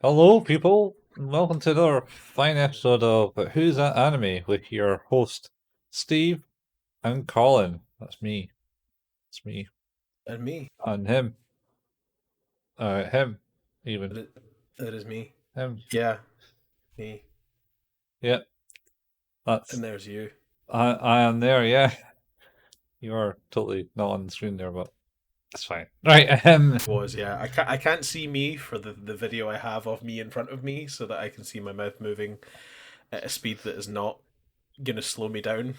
Hello, people, and welcome to another fine episode of Who's That Anime with your host, Steve and Colin. That's me. It's me. And me. And him. Him, even. That that is me. Him. Yeah, me. Yeah, that's. And there's you. I am there, yeah. You are totally not on the screen there, but that's fine. Right, Yeah. I can't see me for the video I have of me in front of me, so that I can see my mouth moving at a speed that is not gonna slow me down.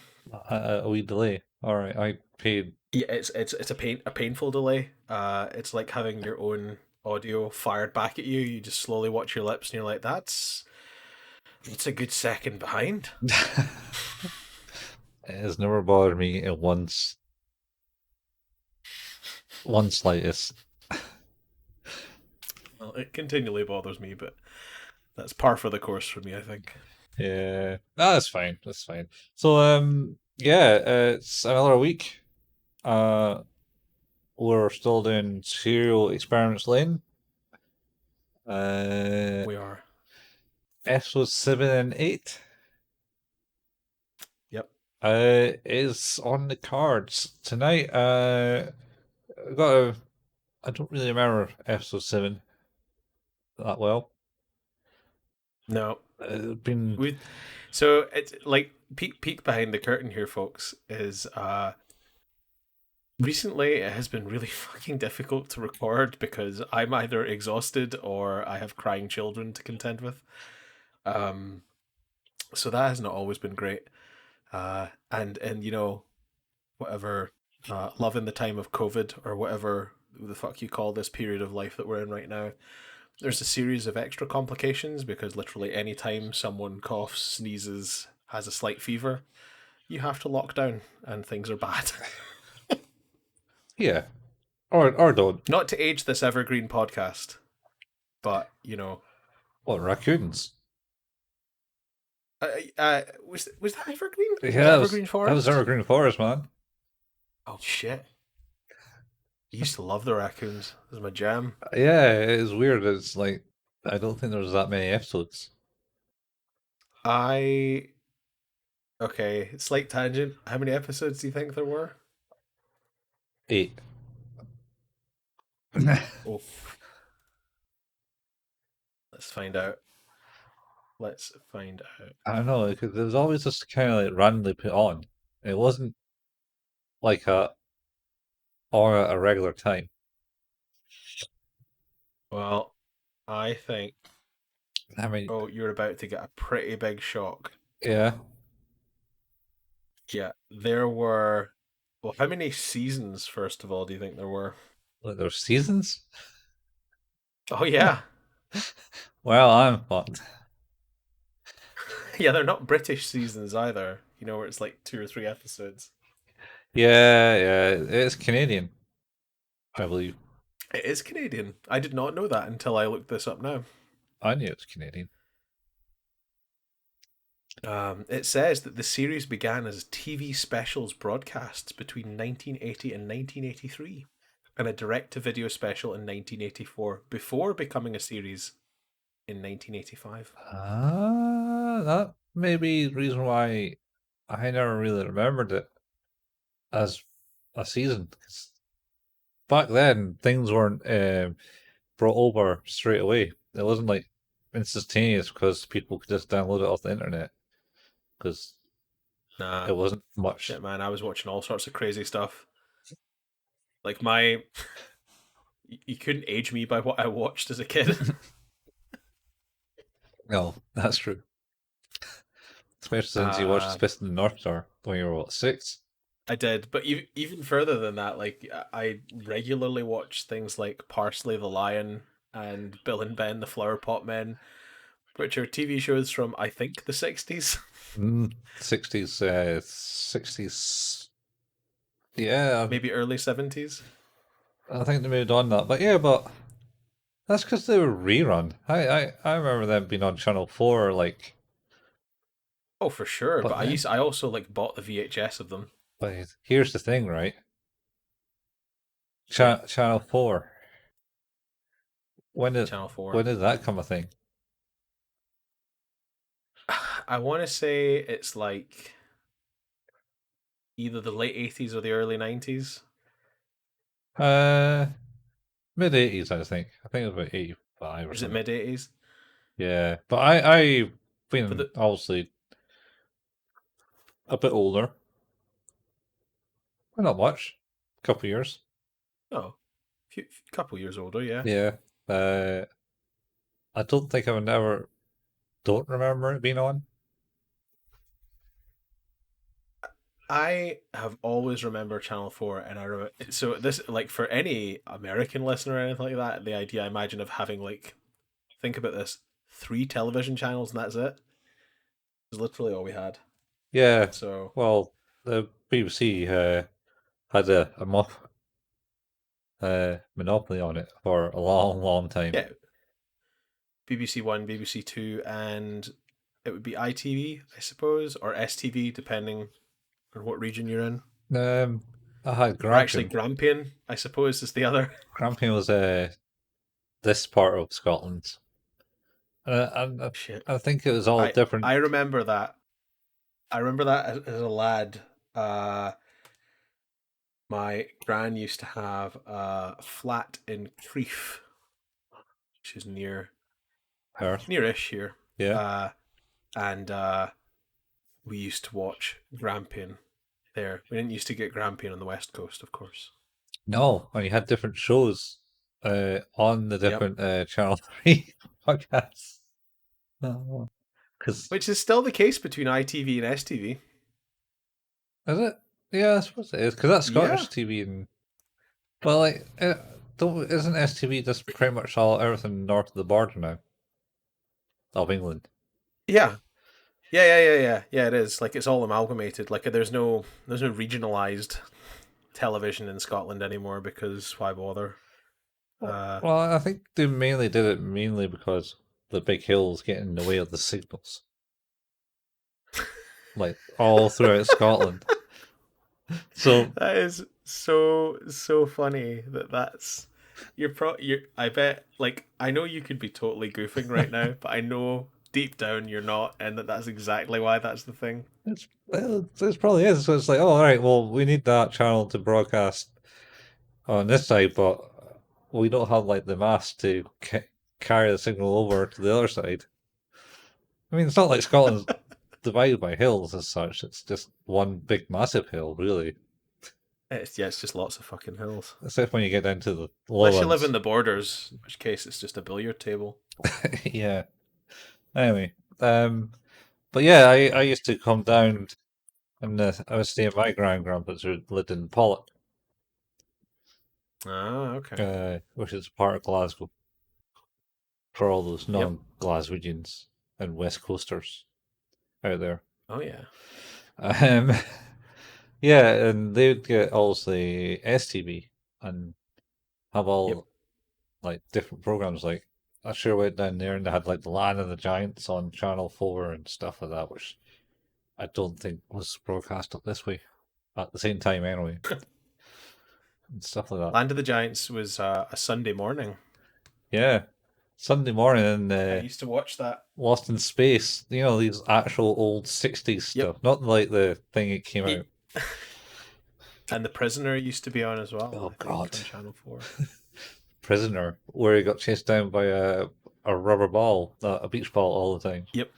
a wee delay. Alright, I paid. Yeah, it's a painful delay. It's like having your own audio fired back at you. You just slowly watch your lips, and you're like, that's a good second behind. It has never bothered me in one slightest. Well, it continually bothers me, but that's par for the course for me, I think. Yeah, no, that's fine. That's fine. So, yeah, it's another week. Uh, we're still doing serial experiments Lain. Uh, We are. episode 7 and 8 Yep. is on the cards tonight. I got a. I don't really remember episode 7 that well. No, Been we so it's like peek behind the curtain here, folks, is recently it has been really fucking difficult to record because I'm either exhausted or I have crying children to contend with. Um so that has not always been great. And whatever, love in the time of COVID, or whatever the fuck you call this period of life that we're in right now. There's a series of extra complications because literally any time someone coughs, sneezes, has a slight fever, you have to lock down and things are bad. yeah, or don't. Not to age this evergreen podcast, but What raccoons? was that evergreen? Was Yeah, that that Evergreen was Forest? Evergreen Forest, man. Oh shit! I used to love the raccoons. It was my jam. Yeah, it is weird. It's like I don't think there's that many episodes. I Okay, slight tangent. How many episodes do you think there were? 8. Oh, let's find out. Let's find out. I don't know, because it was always just kind of like randomly put on. It wasn't like a regular time. Well, I think. I mean, Oh, you're about to get a pretty big shock. yeah, Yeah, there were. Well, how many seasons, first of all, do you think there were? like there's seasons. Oh, yeah. Well, I'm fucked. Yeah, they're not British seasons either, where it's like 2 or 3 episodes. Yeah, yeah, it's Canadian, I believe. It is Canadian. I did not know that until I looked this up now. I knew it was Canadian. It says that the series began as TV specials broadcasts between 1980 and 1983, and a direct to video special in 1984 before becoming a series in 1985. That may be the reason why I never really remembered it as a season. 'Cause back then, things weren't brought over straight away. It wasn't like instantaneous because people could just download it off the internet because Nah, it wasn't much. shit, man. I was watching all sorts of crazy stuff. Like my, you couldn't age me by what I watched as a kid. No, that's true. Especially since you watched Uh, Fist in the North Star when you were what, 6? I did, but even further than that, like I regularly watch things like Parsley the Lion and Bill and Ben the Flower Pot Men, which are TV shows from I think the 60s, 60s, 60s. Yeah, maybe early 70s. I think they moved on that. But yeah, but that's because they were rerun. I remember them being on Channel 4, like, Oh, for sure. but But then, I also like bought the VHS of them. but here's the thing, right? Yeah. Channel 4. when did Channel 4. when did that come a thing? I want to say it's like either the late 80s or the early 90s. Uh, mid '80s, I think. I think it was about '85 or Is it something. mid 80s? Yeah, but I've But been the obviously a bit older. Well, not much. A couple of years. oh, few, couple years older, yeah. Yeah. Uh, I don't think I would never. Don't remember it being on. I have always remembered Channel 4, and so this, like, for any American listener or anything like that, the idea I imagine of having, like, think about this, three television channels and that's it is literally all we had. Yeah. So Well, the BBC had a monopoly on it for a long, long time. yeah, BBC One, BBC Two, and it would be ITV, I suppose, or STV, depending on what region you're in. Um, I had Or actually, Grampian. Grampian, I suppose, is the other. Grampian was this part of Scotland, and Shit, I think it was all I different. I remember that. I remember that as a lad. My gran used to have a flat in Crieff, which is Earth. nearish here. Yeah. Uh, and we used to watch Grampian there. We didn't used to get Grampian on the west coast, of course. No, and you had different shows on the Yep. different Channel 3 podcasts. Because, Which is still the case between ITV and STV. is it? Yeah, I suppose it is. Because that's Yeah. Scottish TV. And, well, like, isn't STV just pretty much all everything north of the border now of England? Yeah. Yeah, it is. Like it's all amalgamated. Like there's no regionalized television in Scotland anymore because why bother? Uh Well, I think they mainly did it mainly because the big hills get in the way of the signals, like all throughout Scotland. So that is so funny that's you're I bet like I know you could be totally goofing right now, but I know deep down you're not and that's exactly why that's the thing. it's probably is. So it's like, oh, all right, well, we need that channel to broadcast on this side, but we don't have like the mast to carry the signal over to the other side. I mean, it's not like Scotland's divided by hills as such. It's just one big massive hill, really. It's just lots of fucking hills. Except when you get down to the Unless you live in lowlands. the borders, in which case it's just a billiard table. Yeah. Anyway, but yeah, I used to come down and I was staying at my grandpa's who lived in Pollock, Ah, okay. which is part of Glasgow for all those Yep. non-Glaswegians and West Coasters out there. Oh yeah. Um, yeah, and they would get obviously STV and have Yep. all like different programs. Like I sure went down there and they had like the Land of the Giants on Channel 4 and stuff like that, which I don't think was broadcast up this way at the same time anyway, and stuff like that. Land of the Giants was a Sunday morning. Yeah, Sunday morning and I used to watch that. Lost in Space. You know these actual old '60s Yep. stuff, not like the thing it came out. And The Prisoner used to be on as well, Oh I think, God, on Channel 4. Prisoner, where he got chased down by a rubber ball, a beach ball all the time. Yep.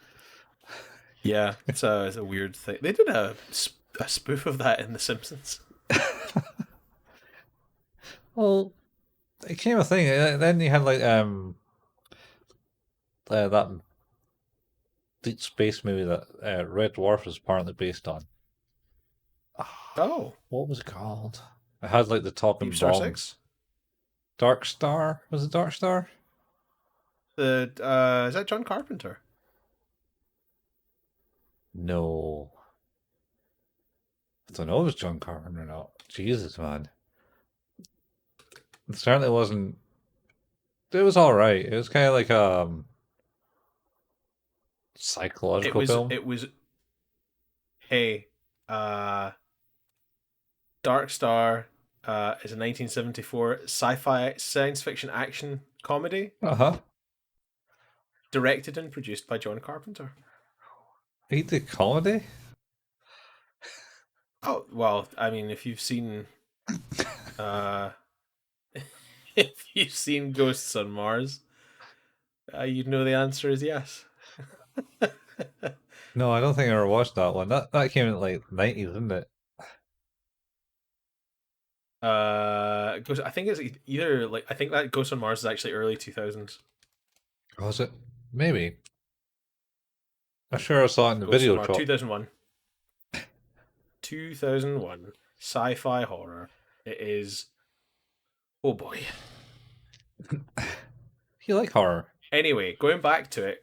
Yeah, it's a weird thing. They did a spoof of that in The Simpsons. Well, it came a thing. Then you had like that deep space movie that Red Dwarf was apparently based on. Oh, What was it called? It had like the Deep talking Star bombs. 6? Dark Star? Was it Dark Star? The is that John Carpenter? No. I don't know if it was John Carpenter or not. Jesus, man. It certainly wasn't. It was alright. It was kind of like a It psychological was film. it was hey, uh Dark Star is a 1974 sci-fi science fiction action comedy, Uh-huh. directed and produced by John Carpenter. He did comedy? Oh well, I mean, uh, if you've seen Ghosts on Mars, you'd know the answer is yes. No, I don't think I ever watched that one. That came in like 90s, didn't it? I think it's either like I think that Ghosts on Mars is actually early 2000s. Was it? Maybe. I'm sure I saw it in the Ghosts on video Mars drop. 2001. 2001 sci-fi horror. It is. Oh boy. You like horror? Anyway, going back to it.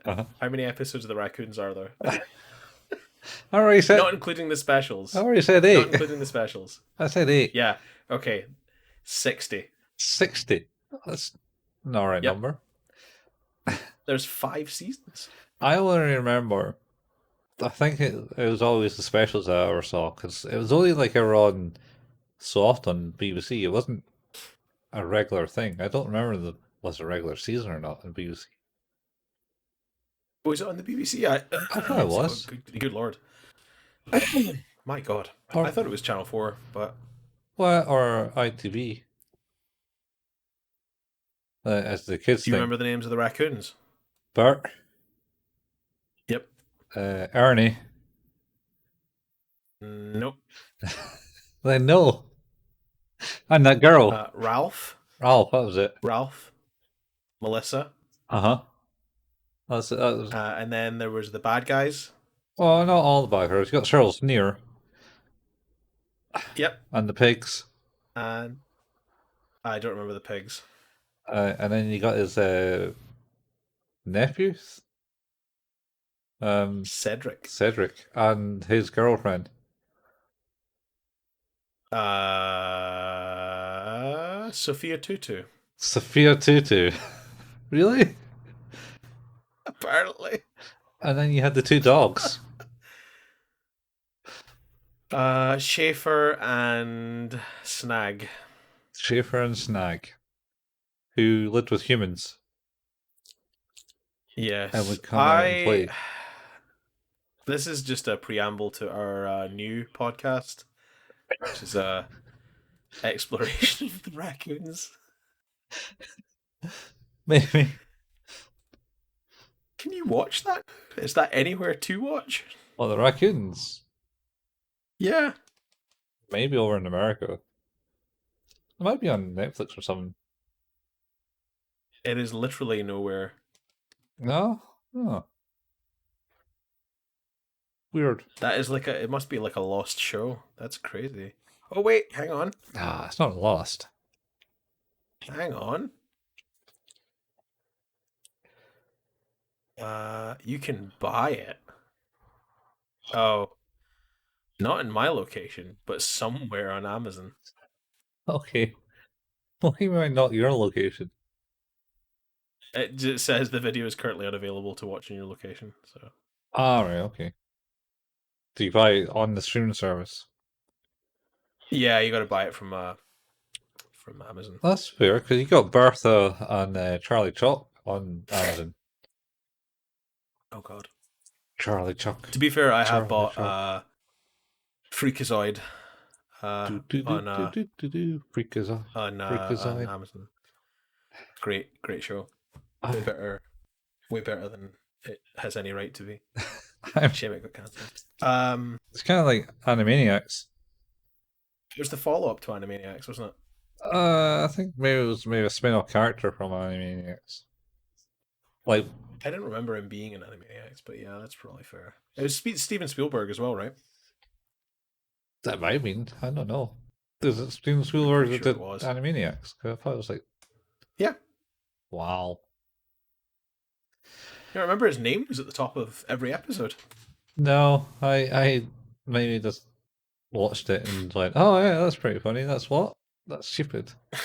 Uh-huh. How many episodes of the Raccoons are there? I already said Not including the specials. I already said Not 8. including the specials. I said 8. Yeah. Okay. 60. 60. That's an alright Yep. number. There's 5 seasons. I only remember, I think it was always the specials that I ever saw, because it was only like ever on so often on BBC. It wasn't a regular thing. I don't remember if it was a regular season or not on BBC. Was it on the BBC? I thought it was. Good lord. My god. Or, I thought it was Channel 4, but well, or ITV. As the kids do you think. remember the names of the raccoons? Bert, Yep. Ernie. Nope. Then no. And that girl. Ralph. Ralph, that was it. Ralph. Melissa. Uh-huh. That was... And then there was the bad guys. Oh, not all the backers. You got Cheryl's Near. Yep. And the pigs. And I don't remember the pigs. And then you got his nephews. Cedric. Cedric. And his girlfriend. Sophia Tutu. Sophia Tutu. Really? Apparently. And then you had the 2 dogs. Schaefer and Snag. Schaefer and Snag. Who lived with humans. Yes. And would come out and play. This is just a preamble to our new podcast, which is a exploration of the raccoons. Maybe. Can you watch that? Is that anywhere to watch? Well, the raccoons. Yeah. Maybe over in America. It might be on Netflix or something. It is literally nowhere. No? Oh. Weird. That is like it must be like a lost show. That's crazy. Oh wait, hang on. Ah, it's not lost. Hang on. You can buy it. Oh. Not in my location, but somewhere on Amazon. Okay. Well, he might not your location. It just says the video is currently unavailable to watch in your location. So. Right, okay. Do you buy it on the streaming service? Yeah, you got to buy it from Amazon. That's fair, because you got Bertha and Charlie Chuck on Amazon. Oh god. Charlie Chuck. To be fair, I have bought Chuck. Freakazoid on Freakazoid. on Amazon. Great show. Way better than it has any right to be. Shame it got cancelled. It's kind of like Animaniacs. It was the follow-up to Animaniacs, wasn't it? I think maybe it was a spin-off character from Animaniacs. Like, I didn't remember him being in Animaniacs, but yeah, that's probably fair. It was Steven Spielberg as well, right? that might mean, I don't know. There's a Steven Spielberg that sure did it was. Animaniacs. I thought it was like, Yeah. wow. I remember his name was at the top of every episode. No, I maybe just watched it and went, oh yeah, that's pretty funny. That's what? That's stupid. I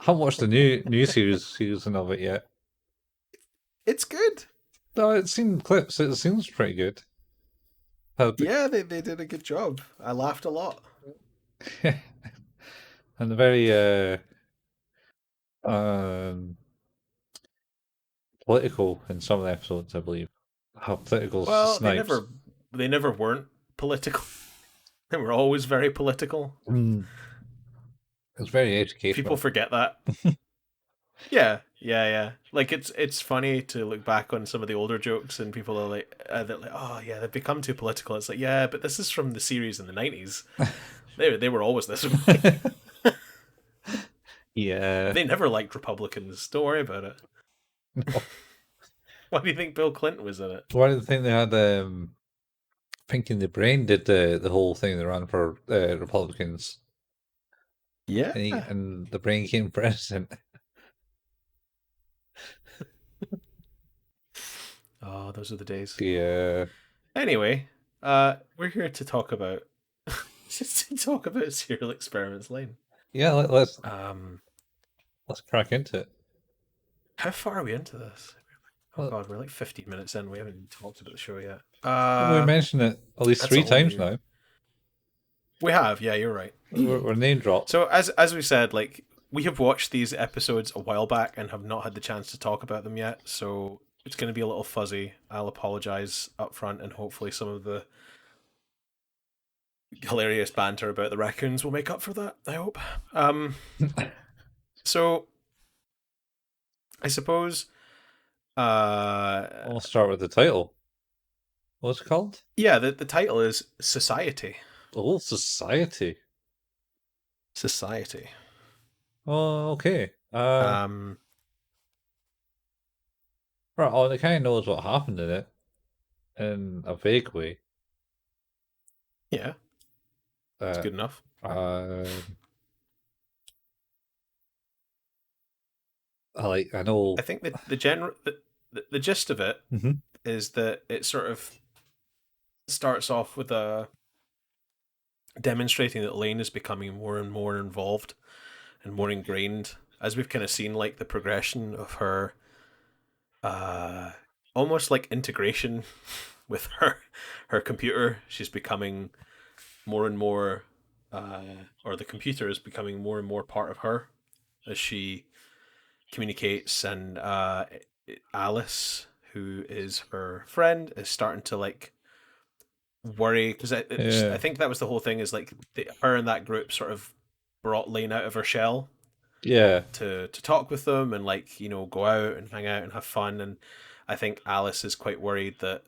haven't watched the new season of it yet. It's good. No, it's seen clips. It seems pretty good. Yeah, they did a good job. I laughed a lot. And the very um, political in some of the episodes, I believe. How political Well, Snipes. they never weren't political. They were always very political. Mm. It's very People educational. forget that. Yeah, yeah, yeah. Like it's funny to look back on some of the older jokes, and people are like, they're like, oh yeah, they've become too political. It's like, yeah, but this is from the series in the '90s. They were always this way. Yeah. They never liked Republicans. Don't worry about it. No. Why do you think Bill Clinton was in it? Why did think they had Pink in the Brain did the whole thing they ran for Republicans Yeah. and the Brain became president. Oh, those are the days. Yeah. Anyway, we're here to talk about just to talk about serial experiments, Lane. Yeah, Um, let's crack into it. how far are we into this? Oh Well, god, we're like 15 minutes in. We haven't even talked about the show yet. we mentioned it at least That's a three whole times new. now. We have, yeah, you're right. We're name dropped. So as we said, like we have watched these episodes a while back and have not had the chance to talk about them yet. So it's going to be a little fuzzy. I'll apologize up front, and hopefully some of the hilarious banter about the raccoons will make up for that. I hope. So I suppose. I'll start with the title. What's it called? Yeah, the title is Society. Oh, Society. Society. Oh, okay. Um, Right. Oh, it kind of knows what happened in it in a vague way. yeah, it's Uh, good enough. uh, I know. I think the gist of it Mhm. is that it sort of starts off with a demonstrating that Lain is becoming more and more involved and more ingrained, as we've kind of seen like the progression of her almost like integration with her computer. She's becoming more and more or the computer is becoming more and more part of her as she communicates, and Alice, who is her friend, is starting to like worry because I Yeah. think that was the whole thing, is like her and that group sort of brought Lane out of her shell Yeah. to talk with them and like go out and hang out and have fun. And I think Alice is quite worried that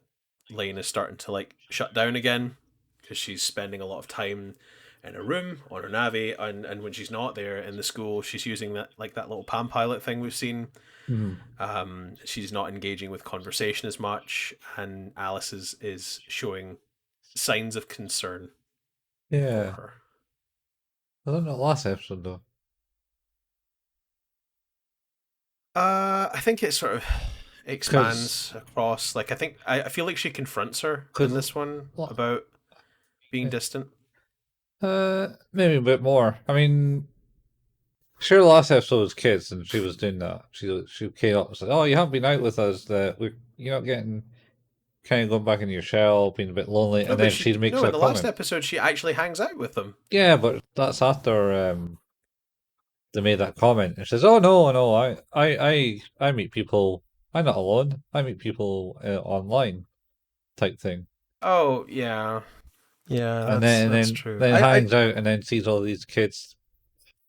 Lane is starting to like shut down again because she's spending a lot of time in a room on her Navi, and when she's not there in the school, she's using that like that little Palm Pilot thing we've seen. Mhm. She's not engaging with conversation as much, and Alice is showing signs of concern for Yeah. her. I don't know. Last episode though, I think it sort of because expands across. Like I feel like she confronts her in because this one about being distant. maybe a bit more. I mean, sure, the last episode was kids, and she was doing that. She came up and said, "Oh, you haven't been out with us. That you're not getting kind of going back into your shell, being a bit lonely." No, And but then she she makes no a in the last comment. episode she actually hangs out with them. Yeah, but that's after they made that comment, and she says, "Oh no, no, I meet people. I'm not alone. I meet people online, type thing." Oh yeah, yeah, And that's true. then I hangs out, and then sees all these kids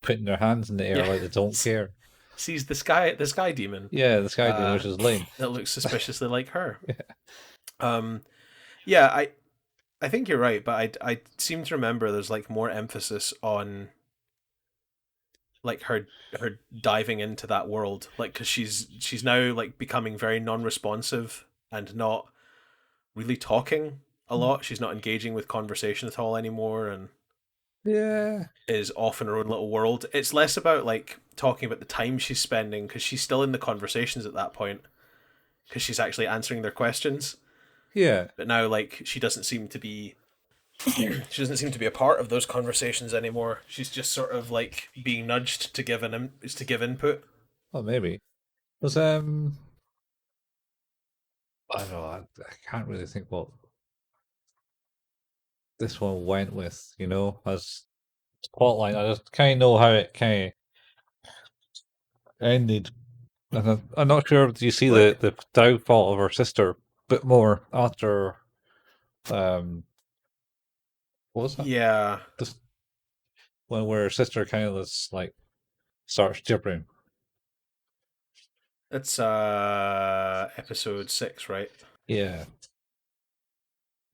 putting their hands in the air yeah like they don't care. sees the sky demon Yeah, the sky dude, uh which is Lane. that looks suspiciously like her. Um, yeah, I think you're right, but I seem to remember there's like more emphasis on like her diving into that world, like because she's now like becoming very non-responsive and not really talking a lot. She's not engaging with conversation at all anymore, and Yeah, is off in her own little world. It's less about like talking about the time she's spending because she's still in the conversations at that point because she's actually answering their questions. yeah. But now, like, she doesn't seem to be a part of those conversations anymore. She's just sort of like being nudged to give input. Well, maybe. Because I don't know. I can't really think what this one went with. As plotline. I just kind of know how it kind of ended. And I'm not sure if you see What? the downfall of her sister a bit more after what was that? Yeah, This when where her sister kind of just like starts gibbering. it's episode 6, right? Yeah.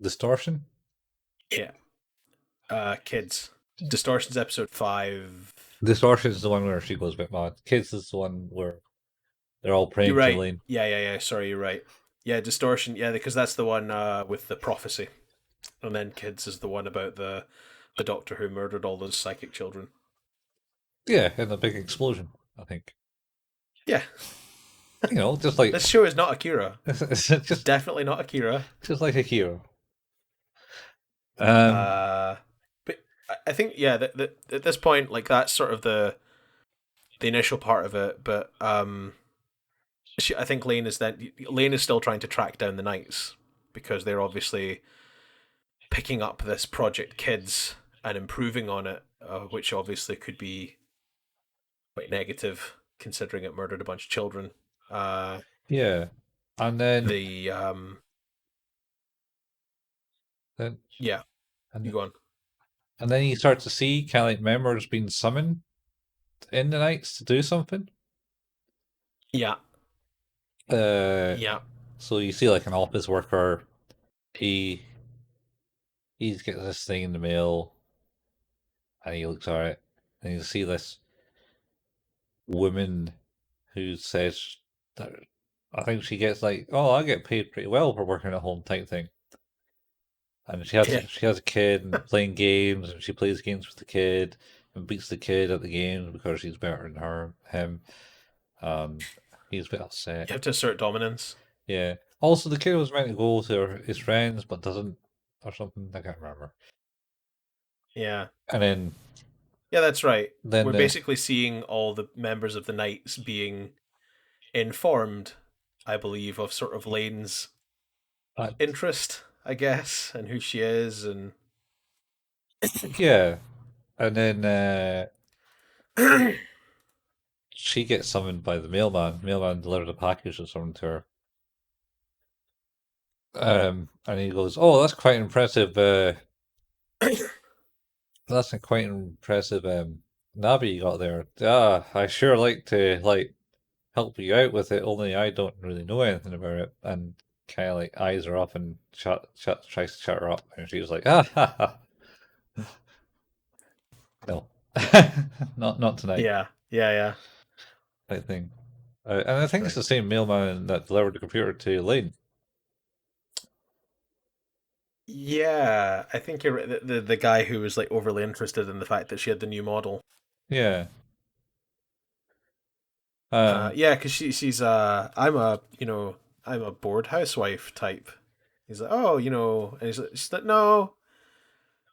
Distortion? Yeah. Kids. Distortion's episode 5. Distortion is the one where she goes a bit mad. Kids is the one where they're all You're praying to right. Lain. Yeah. Sorry, you're right. Yeah, Distortion. Yeah, because that's the one with the prophecy, and then Kids is the one about the doctor who murdered all those psychic children. Yeah, and a big explosion, I think. Yeah, Just like this show is not Akira. it's just Definitely not Akira. just like a hero. Um But I think yeah, at this point, like that's sort of the initial part of it. But I think Lane is still trying to track down the Knights because they're obviously picking up this Project Kids and improving on it, which obviously could be quite negative considering it murdered a bunch of children. Uh, yeah. And then the then Yeah, you and, go on. and then you start to see kind of like members being summoned in the nights to do something. Yeah, Uh yeah, so you see like an office worker, he he's getting this thing in the mail and he looks at it and you see this woman who says that I think she gets like, oh, I get paid pretty well for working at home type thing. And yeah. she has a kid and playing games, and she plays games with the kid and beats the kid at the games because she's better than him. Um, he's a bit You upset. have to assert dominance. Yeah. Also, the kid was meant to go to his friends, but doesn't, or something. I can't remember. Yeah, And yeah, that's right. then We're basically seeing all the members of the Knights being informed, I believe, of sort of Lane's uh, interest, I guess, and who she is, and yeah, and then she gets summoned by the mailman. Mailman delivers a package or something to her. And he goes, "Oh, that's quite impressive. That's a quite impressive nabby you got there. Ah, I sure like to help you out with it. Only I don't really know anything about it." And kind of like eyes her up and tries to shut her up, and she's like, "Ah, ha, ha. No, not tonight." yeah. I think, and I think it's Right. the same mailman that delivered the computer to Lain. Yeah, I think you're right. The guy who was like overly interested in the fact that she had the new model. Yeah. Um. Yeah, because she's I'm a bored housewife type. He's like, oh, and she's like, no,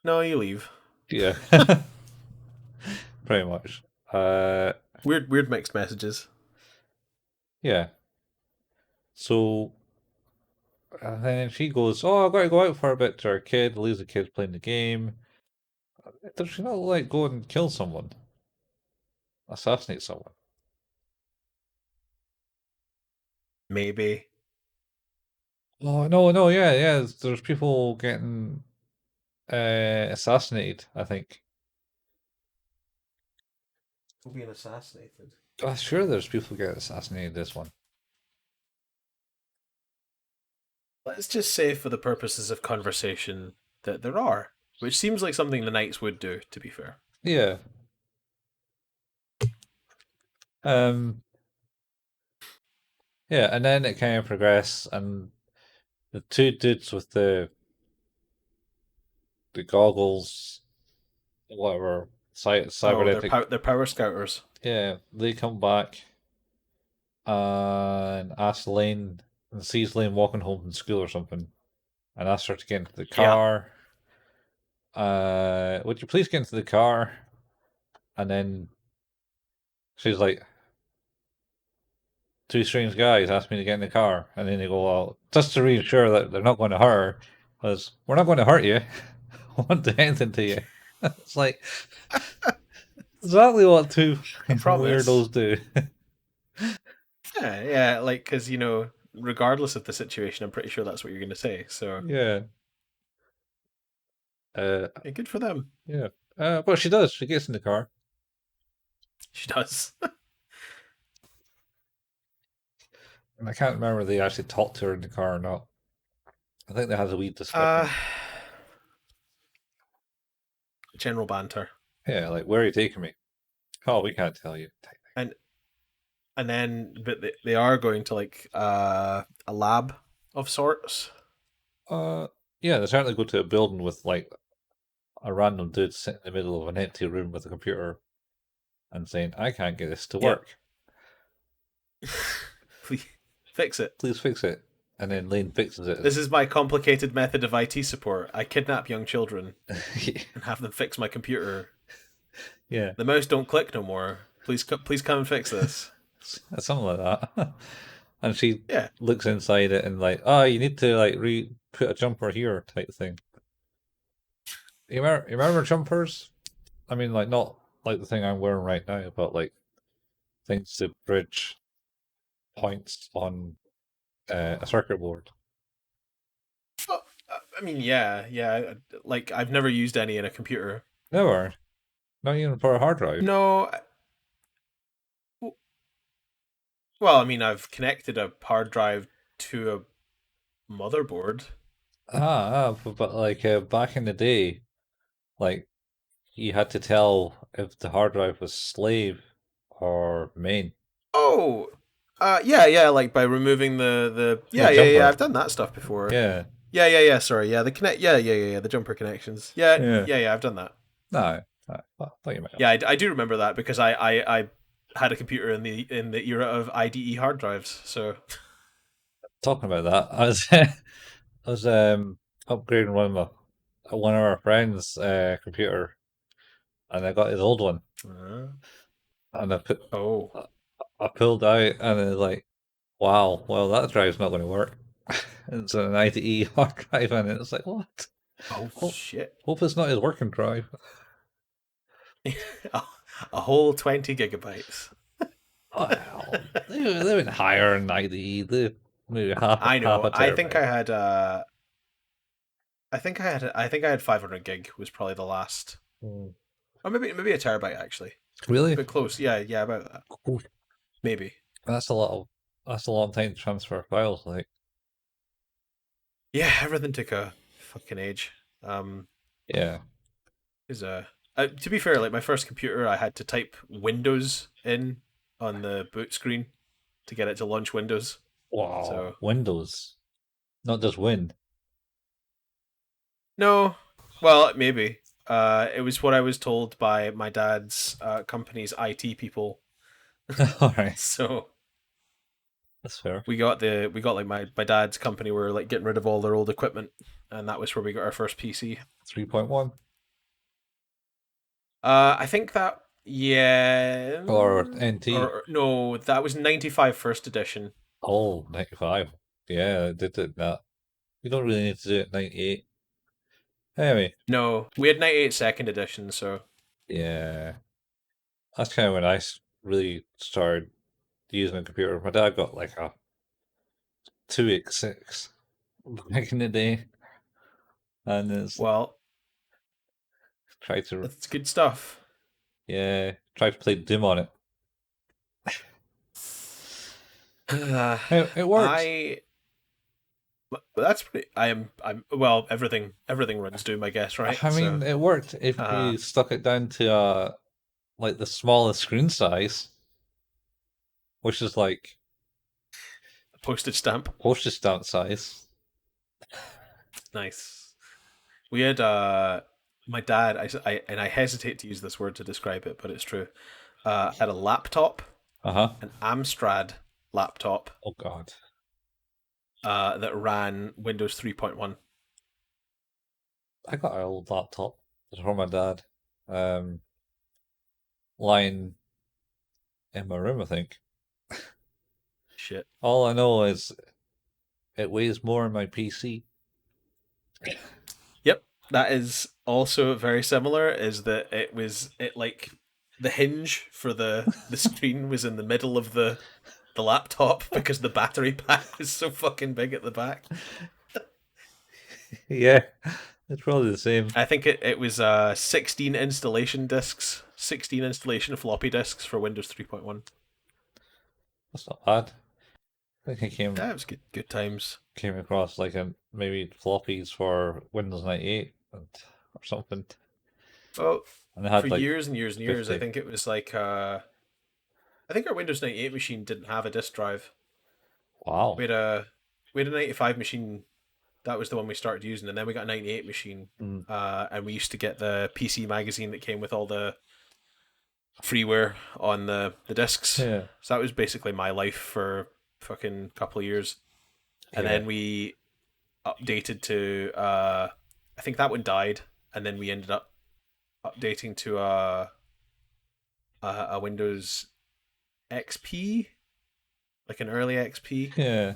no, you leave. Yeah. Pretty much. Weird mixed messages. Yeah. So and then she goes, "Oh, I've got to go out for a bit to our kid." Leaves the kids playing the game. Does she not like go and kill someone, assassinate someone? Maybe. Oh no, no, yeah, yeah. There's people getting assassinated. I think. Being assassinated. Sure, there's people getting assassinated. This one. Let's just say, for the purposes of conversation, that there are, which seems like something the Knights would do. To be fair. Yeah. Um. Yeah, and then it kind of progressed, and the two dudes with the goggles, whatever, Oh, cybernetic. they're power scouters. Yeah, they come back and asks Lain and sees Lain walking home from school or something, and asks her to get into the Yeah. car. Would you please get into the car? And then she's like, two strange guys asked me to get in the car, and then they go, well, just to reassure that they're not going to hurt her, because we're not going to hurt you. I won't do anything to you. It's like exactly what two I promise. weirdos do. Yeah, like because regardless of the situation, I'm pretty sure that's what you're going to say. So Yeah. Uh, yeah, good for them. yeah. Well, she does. She gets in the car, She does. and I can't remember if they actually talked to her in the car or not. I think they had a wee uh, discussion. general banter, Yeah, like, where are you taking me? Oh, we can't tell you. and but they are going to like a lab of sorts. Uh, yeah, they certainly go to a building with like a random dude sitting in the middle of an empty room with a computer and saying, "I can't get this to Yep. work. Please fix it. Please fix it." And then Lane fixes it. This is my complicated method of IT support. I kidnap young children and have them fix my computer. Yeah, The mouse don't click no more. Please come and fix this. something like that. And she Yeah. looks inside it and like, "Oh, you need to like put a jumper here," type thing. You remember jumpers? I mean, like not like the thing I'm wearing right now, but like things to bridge points on a circuit board. Well, I mean, yeah, yeah. Like I've never used any in a computer. Never, not even for a hard drive. No. Well, I mean, I've connected a hard drive to a motherboard. But like back in the day, like you had to tell if the hard drive was slave or main. Oh, yeah, yeah. Like by removing the Yeah, yeah, yeah, yeah. jumper. I've done that stuff before. Yeah, Yeah, yeah, yeah. Sorry, yeah. The connect. Yeah, yeah, yeah, yeah. The jumper connections. Yeah, yeah. yeah, yeah. I've done that. No, no, I thought you might have. Yeah, I do remember that because I had a computer in the era of IDE hard drives. So Talking about that, I was upgrading one of our friends' computer, and I got his old one, uh, and oh I pulled out, and it's like, wow, well that drive's not going to work. It's an IDE hard drive, and it's like, what? oh Hope, shit. hope it's not his working drive. a, a whole 20 gigabytes. Well, they went higher in IDE. They maybe I half know. a terabyte. I think I had 500 gig was probably the last, Hmm. or maybe a terabyte actually, Really? but close. Yeah, yeah, about that. Cool. Maybe. That's a lot of that's a long time to transfer files. Like, Yeah, everything took a fucking age. yeah. Is to be fair, like my first computer, I had to type Windows in on the boot screen to get it to launch Windows. Wow. So Windows, not just Win. no, well maybe. It was what I was told by my dad's company's IT people. All right, So that's fair. we got like my dad's company were like getting rid of all their old equipment, and that was where we got our first PC. 3.1 I think that yeah, or NT. or no, that was 95 first edition. Oh, 95. Yeah, I did it that. You don't really need to do it 98. Anyway, No, we had 98 second edition, so yeah, that's kind of when really started using a computer. My dad got like a 286 back in the day, and it's well, tried to that's good stuff. tried to play Doom on it. Uh, It worked. I that's pretty. I'm well. Everything runs Doom, I guess, right? I So, mean, it worked if uh, you stuck it down to like the smallest screen size, which is like postage stamp, postage stamp size. nice. We had my dad. And I hesitate to use this word to describe it, but it's true. Had a laptop, Uh-huh. an Amstrad laptop, Oh God. that ran Windows 3.1. I got an old laptop. It's from my dad. Um, lying in my room, I think. Shit. All I know is it weighs more than my PC. Yep, that is also very similar. Is that it like the hinge for the screen was in the middle of the the laptop because the battery pack was so fucking big at the back. Yeah, it's probably the same. I think it was 16 installation discs, 16 installation floppy disks for Windows 3.1. That's not bad. I think I Yeah, it was good times. came across like maybe floppies for Windows 98 or something, Well, and they for had like years and years and years, I 50. think it was like I think our Windows 98 machine didn't have a disk drive. We Wow. had a we had a 95 machine. That was the one we started using, and then we got a 98 machine. Mm, And we used to get the PC magazine that came with all the freeware on the discs. yeah, So that was basically my life for fucking couple of years. And yeah, then we updated to I think that one died, and then we ended up updating to a Windows XP, like an early XP, yeah,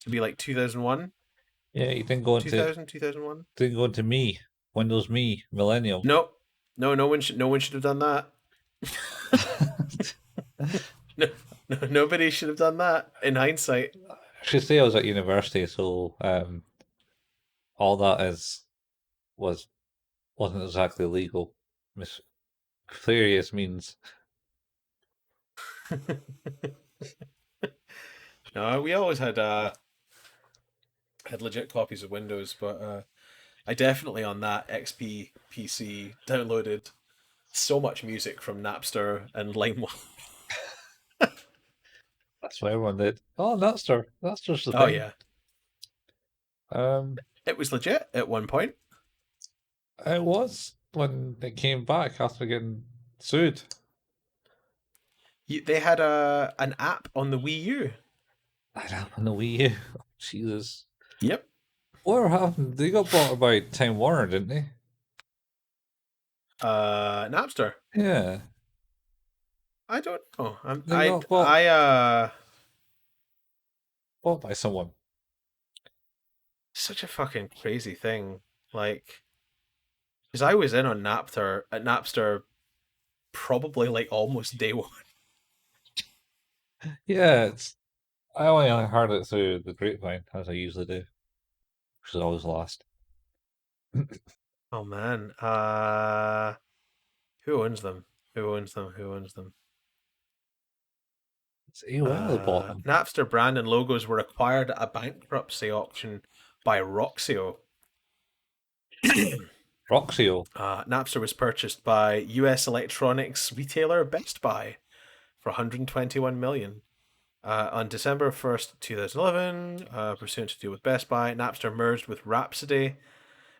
to be like 2001, yeah. You didn't go into 2000, 2001. me, Windows Me, Millennium. No, no one should have done that. No, no, nobody should have done that in hindsight. I should say I was at university, so all that is was wasn't exactly legal. Mis Nefarious means No, we always had legit copies of Windows, but I definitely on that XP PC downloaded so much music from Napster and Lain. that's what everyone did. Oh, Napster. That's just the Oh thing. yeah, Um, it was legit at one point. it was when it came back after getting sued. They had an app on the Wii U. I don't know Wii U. Jesus. Yep. What happened? They got bought by Time Warner, didn't they? Napster. Yeah, I don't know. they got bought I bought by someone. such a fucking crazy thing. Like, because I was in on Napster probably like almost day one. Yeah, it's. I only heard it through the grapevine, as I usually do, which is always lost. Oh man. Who owns them? Who owns them? Who owns them? It's AOL that bought them. Napster brand and logos were acquired at a bankruptcy auction by Roxio. Roxio. Napster was purchased by U.S. electronics retailer Best Buy for 121 million. On December 1st, 2011, pursuant to deal with Best Buy, Napster merged with Rhapsody,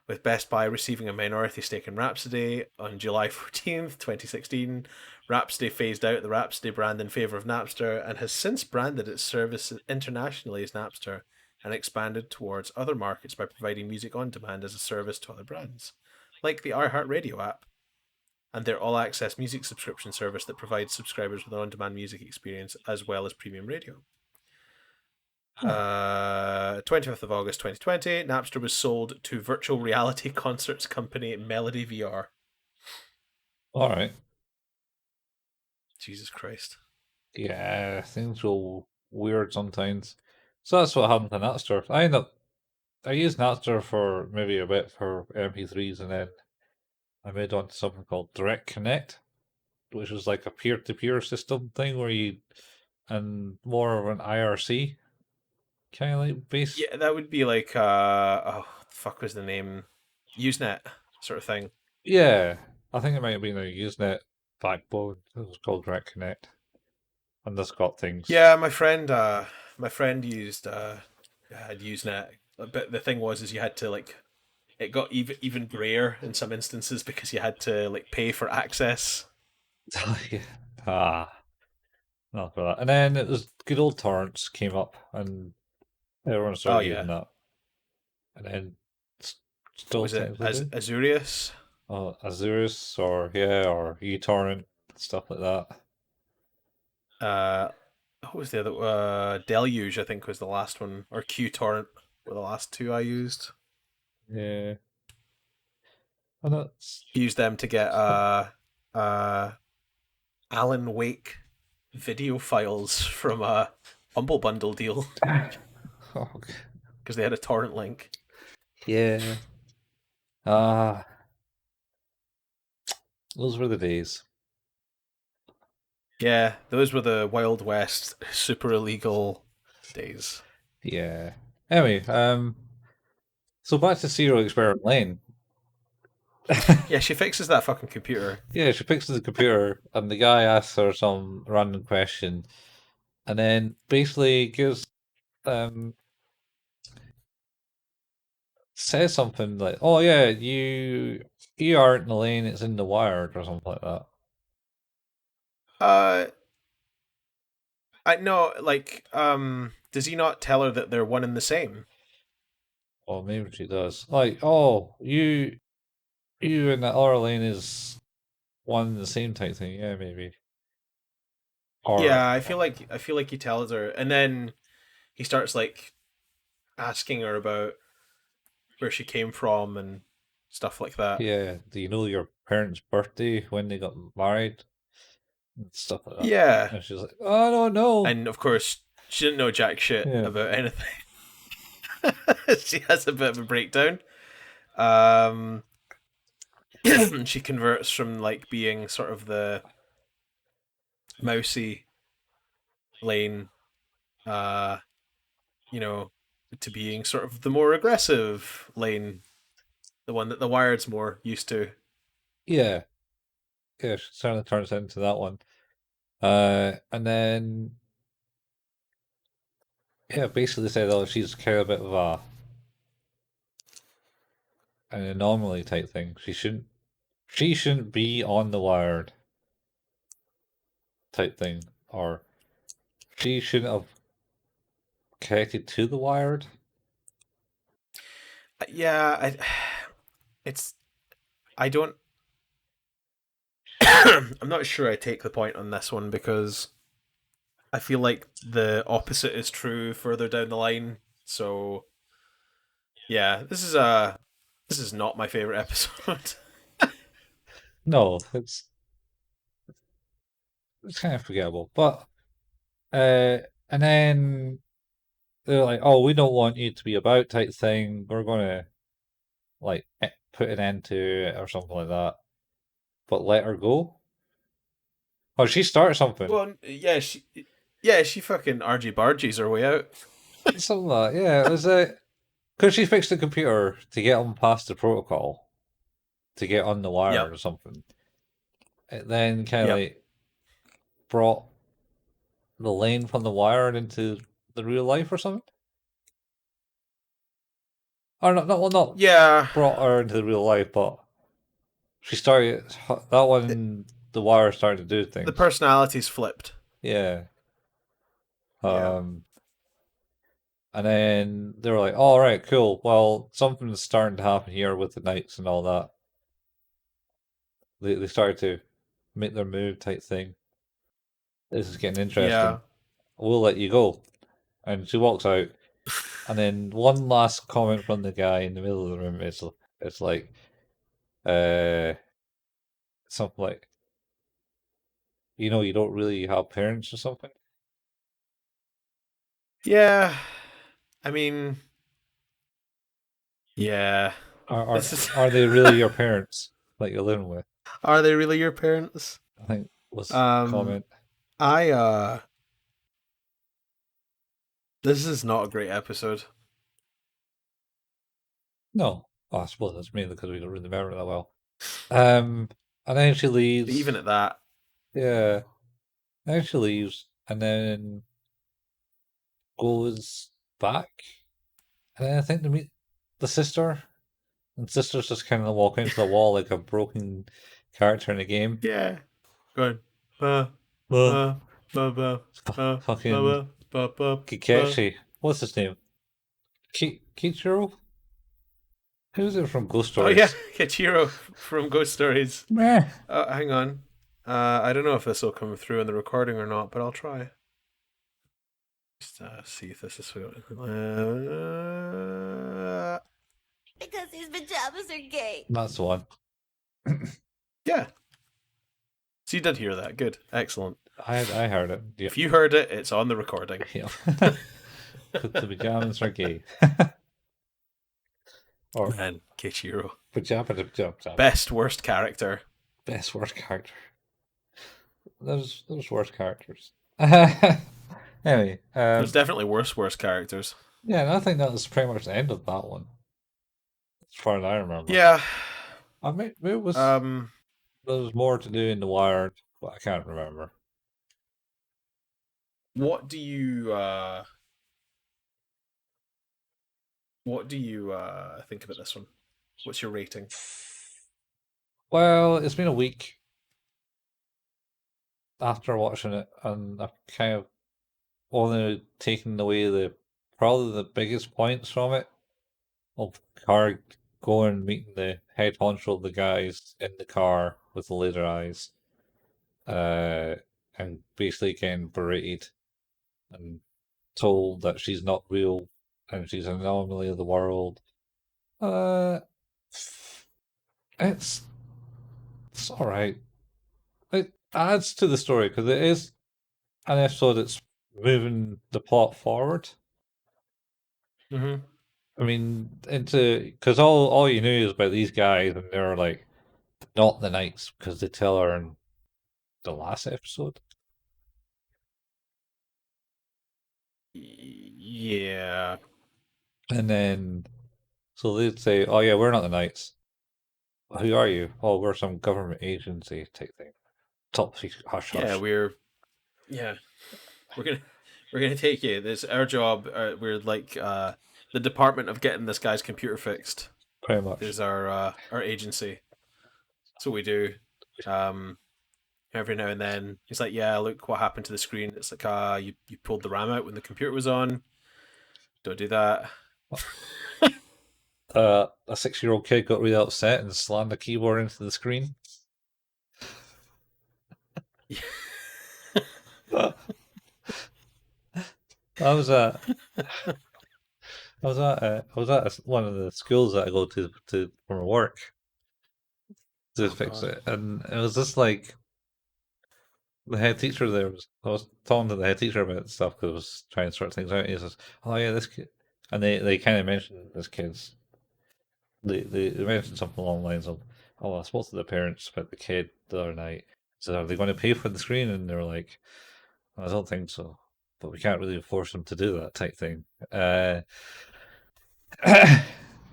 with Best Buy receiving a minority stake in Rhapsody. On July 14th, 2016, Rhapsody phased out the Rhapsody brand in favor of Napster and has since branded its service internationally as Napster and expanded towards other markets by providing music on demand as a service to other brands, like the iHeartRadio app and their all access music subscription service that provides subscribers with an on demand music experience as well as premium radio. Huh. 25th of August 2020, Napster was sold to virtual reality concerts company Melody VR. All right. Jesus Christ. Yeah, things go weird sometimes. So that's what happened to Napster. I used Napster for maybe a bit for MP3s, and then I moved on to something called Direct Connect, which was like a peer-to-peer system thing where and more of an IRC kind of like base. Yeah, that would be like, oh, fuck was the name? Usenet sort of thing. Yeah, I think it might have been a Usenet backbone. It was called Direct Connect, and this got things. Yeah, my friend had Usenet, but the thing was, is you had to like, it got even grayer in some instances because you had to like pay for access. Yeah. Ah, not for that. And then it was good old torrents came up, and everyone Oh started yeah, using that. And then what still was it? technically do. Azurius. Azurus or yeah, or eTorrent, stuff like that. Uh, what was the other? Deluge, I think, was the last one, or QTorrent were the last two I used. Yeah. And that's Used them to get fun. uh Alan Wake video files from a Humble Bundle deal Oh, because they had a torrent link. yeah. Ah, those were the days. Yeah, those were the Wild West super illegal days. Yeah. Anyway, so back to Serial Experiment Lane. Yeah, she fixes that fucking computer. Yeah, she picks the computer, and the guy asks her some random question, and then basically gives um says something like, "Oh yeah, you aren't in the lane; it's in the wired," or something like that. Uh, I know, like, does he not tell her that they're one and the same? Or maybe she does. Like, "Oh, you and that other lane is one and the same type thing." Yeah, maybe. Or Yeah, I feel like he tells her, and then he starts like asking her about where she came from and stuff like that. yeah, do you know your parents' birthday when they got married and stuff like that? Yeah, And she's like, "I don't know." and of course she didn't know jack shit Yeah, about anything. She has a bit of a breakdown. Um, she converts from like being sort of the mousy Lane, uh, you know, to being sort of the more aggressive Lane, the one that the Wired's more used to. yeah, yeah. She certainly turns into that one. And then yeah, basically said, "Oh, she's kind of a bit of an anomaly type thing. She shouldn't be on the wired type thing, or she shouldn't have connected to the wired." Yeah, it's I don't. I'm not sure I take the point on this one because I feel like the opposite is true further down the line. So yeah, this is not my favorite episode. No, it's kind of forgettable. But and then they're like, "Oh, we don't want you to be about type thing. We're gonna like put an end to it or something like that. But let her go." Oh, she started something. Well, yeah, she fucking argy bargies her way out. Something like that. Yeah, it was because she fixed the computer to get them past the protocol to get on the wire Yep, or something. It then kind of yep. like brought the lane from the wire into the real life or something. Or not Yeah, brought her into the real life, but she started that one. The wire started to do the things. personalities flipped. Yeah. Yeah, Um. And then they were like, "All right, cool. Well, something's starting to happen here with the knights and all that." They started to make their move type thing. This is getting interesting. yeah, We'll let you go. And she walks out. And then one last comment from the guy in the middle of the room is it's like uh something like, you don't really have parents or something. yeah. I mean, yeah. Are This are, is. are they really your parents that you're living with? Are they really your parents? I think was the Um, comment. I This is not a great episode. No. Oh, I suppose that's mainly because we don't really remember it that well. Um and then she Even leaves. at that, Yeah. Then she leaves and then goes back. And then I think to meet the sister. And sister's just kind of walking into the wall like a broken character in a game. yeah. Going. Ba Well, ba ba ba ba fucking ba ba ba ba. Kikechi. What's his name? Kichiro? Who's it from Ghost Oh yeah, Stories? Kichiro from Ghost Stories. Meh. Hang on. I don't know if this will come through in the recording or not, but I'll try. Just see if this is. Because his pajamas are gay. That's the one. Yeah. So you did hear that. Good. Excellent. I heard it. Yep. If you heard it, it's on the recording. Yep. The pajamas are gay. Or Man, Keiichiro. pajama. Best worst character. Best worst character. There's worse characters. Anyway, There's definitely worse characters. yeah, and I think that was pretty much the end of that one, as far as I remember. Yeah. I mean, it was there was more to do in the Wired, but I can't remember. What do you think about this one? What's your rating? Well, it's been a week after watching it, and I've kind of only taken away probably the biggest points from it of her going and meeting the head honcho of the guys in the car with the laser eyes, and basically getting berated and told that she's not real and she's an anomaly of the world. It's all right. It adds to the story because it is an episode that's moving the plot forward. Mm-hmm. I mean, because all you knew is about these guys, and they're like not the Knights because they tell her in the last episode. Yeah. And then, so they'd say, "Oh yeah, we're not the Knights. Who are you? Oh, we're some government agency type thing. Top secret, hush hush." Yeah, we're gonna take you. This our job. We're like the department of getting this guy's computer fixed. Pretty much. Is our agency. That's what we do. Every now and then, he's like, "Yeah, look what happened to the screen." It's like, you pulled the RAM out when the computer was on. Don't do that. A 6-year-old kid got really upset and slammed the keyboard into the screen. I was at one of the schools that I go to for work to fix God. it, and it was just like the head teacher there I was talking to the head teacher about stuff because I was trying to sort things out. And he says, "Oh yeah, this kid," and they kind of mentioned this kid's. They mentioned something along the lines of, "Oh, I spoke to the parents about the kid the other night. So are they going to pay for the screen?" And they're like, "I don't think so, but we can't really force them to do that," type thing. And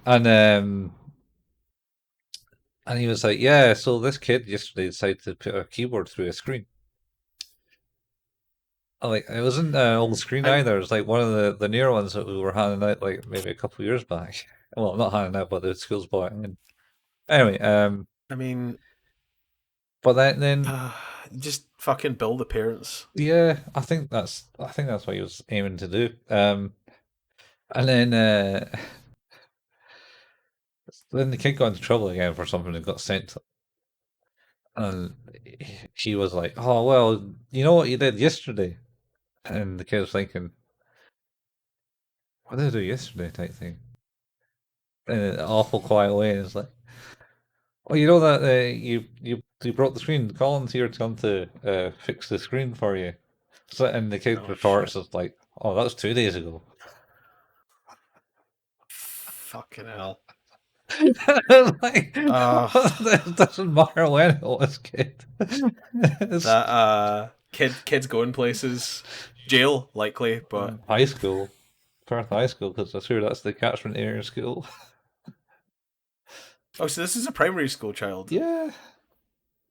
and he was like, "Yeah, so this kid yesterday decided to put a keyboard through a screen." Like it wasn't an old screen either. It was like one of the newer ones that we were handing out like maybe a couple of years back. Well, not handing out, but the schools bought it. And anyway, I mean, but then just fucking bill the parents. yeah, I think that's what he was aiming to do. And then then the kid got into trouble again for something and got sent. And she was like, "Oh well, you know what you did yesterday," and the kid was thinking, "What did I do yesterday?" type thing. In an awful quiet way, and it's like, "Oh, you know that you broke the screen. Colin's here to come to fix the screen for you." So, and the kid Oh, retorts, shit. "It's like, oh, that was 2 days ago." Fucking hell. Like, it doesn't matter when it was, kid. That kids going places, jail likely, but high school, Perth High School, because I'm sure that's the catchment area school. oh, so this is a primary school child. Yeah,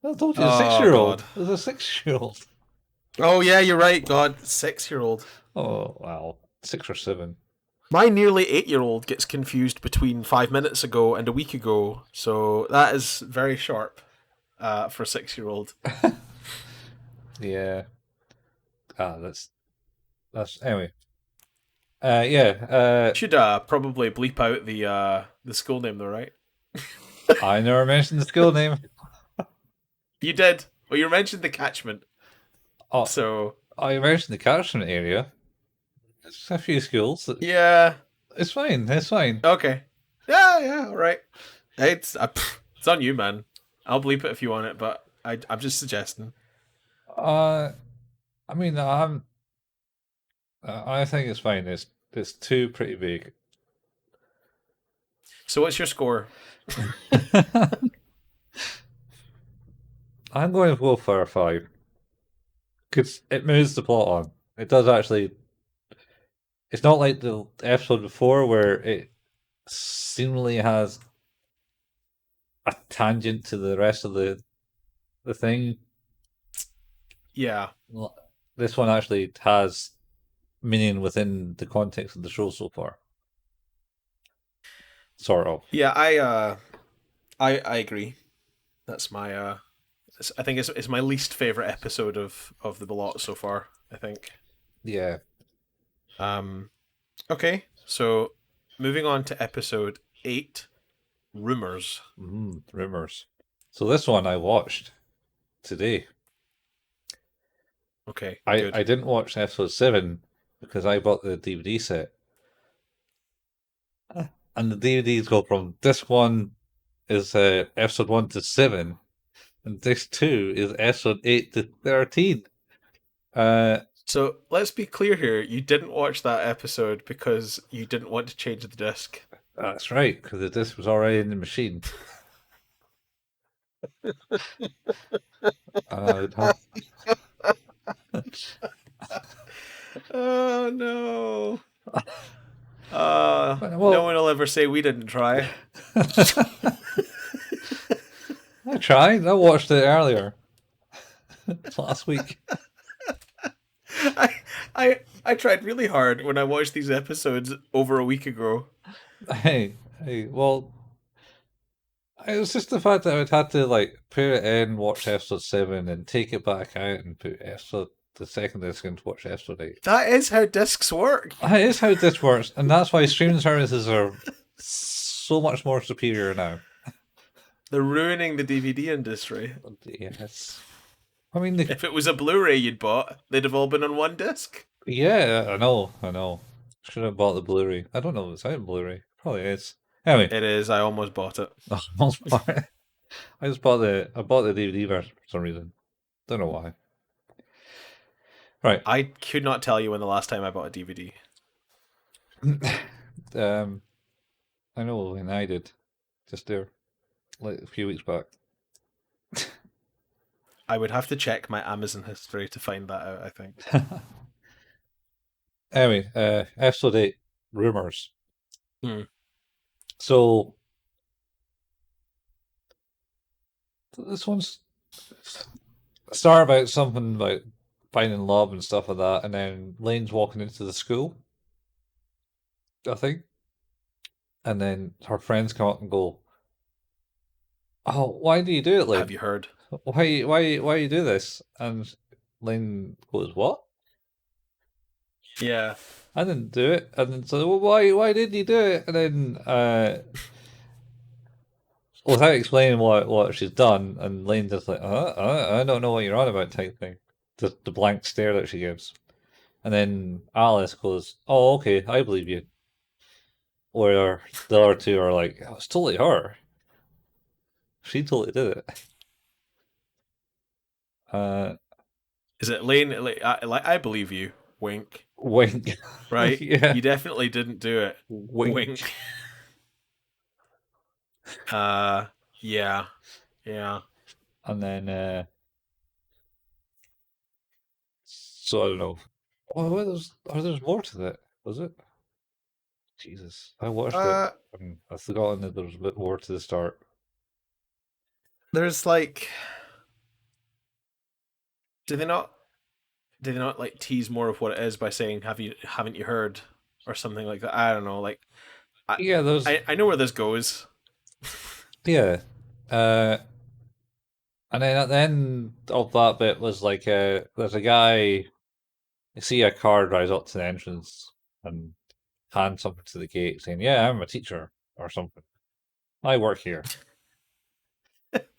I told you, Oh, a 6-year-old. God. There's a 6-year-old. Oh yeah, you're right. God, 6-year-old. Oh wow, 6 or 7. My nearly 8-year-old gets confused between 5 minutes ago and a week ago, so that is very sharp for a 6-year-old. Yeah. That's anyway. Yeah. Should probably bleep out the school name though, right? I never mentioned the school name. You did. Well, you mentioned the catchment. Oh, So I mentioned the catchment area. It's a few schools. yeah. It's fine. It's fine. Okay. Yeah. All right. It's it's on you, man. I'll bleep it if you want it, but I'm just suggesting. I mean, I think it's fine. It's two pretty big. So what's your score? I'm going to go for a 5 because it moves the plot on. It does actually. It's not like the episode before where it seemingly has a tangent to the rest of the thing. Yeah. This one actually has meaning within the context of the show so far. Sort of. Yeah, I agree. That's my I think it's my least favorite episode of the lot so far, I think. Yeah. Okay. So moving on to episode 8, Rumors. Rumors. So this one I watched today. Okay, I good. didn't watch episode 7 because I bought the DVD set. And the DVDs go from disc 1 is episode 1 to 7, and disc 2 is episode 8 to 13. So let's be clear here. You didn't watch that episode because you didn't want to change the disc. That's right, because the disc was already in the machine. Oh no. Well, No one will ever say we didn't try. I tried. I watched it earlier. Last week. I tried really hard when I watched these episodes over a week ago. Hey, well, it was just the fact that I'd had to like put it in, watch episode 7, and take it back out and put the second disc in to watch episode 8. That is how discs work. That is how this works, and that's why streaming services are so much more superior now. They're ruining the DVD industry. Yes. I mean, If it was a Blu-ray you'd bought, they'd have all been on one disc. yeah, I know. Should have bought the Blu-ray. I don't know if it's out in Blu-ray. Probably is. Anyway, It is. I almost bought it. almost bought it. I bought the DVD version for some reason. Don't know why. Right. I could not tell you when the last time I bought a DVD. I know when I did, just there, like a few weeks back. I would have to check my Amazon history to find that out, I think. Anyway, episode 8, Rumors. Hmm. So, this one's start about something about finding love and stuff like that, and then Lane's walking into the school, I think, and then her friends come up and go, "Oh, why do you do it, Lane? Have you heard? Why you do this?" And Lane goes, "What? Yeah. I didn't do it." And then so, well, why did you do it? And then without explaining what she's done, and Lane's just like, I don't know what you're on about, type thing. The blank stare that she gives. And then Alice goes, "Oh, okay, I believe you." Or the other two are like, "Oh, it's totally her. She totally did it." Is it Lane? I believe you. Wink. Wink. Right? Yeah. You definitely didn't do it. Wink. Yeah. And then, so I don't know. Oh, there's more to that, was it? Jesus, I watched it and I've forgotten that there was a bit more to the start. There's like, do they not like tease more of what it is by saying haven't you heard or something like that? I don't know. Like, Yeah, there's I know where this goes. yeah, and then at the end of that bit was like, there's a guy. You see a car drives up to the entrance and hand something to the gate saying, "Yeah, I'm a teacher," or something. "I work here."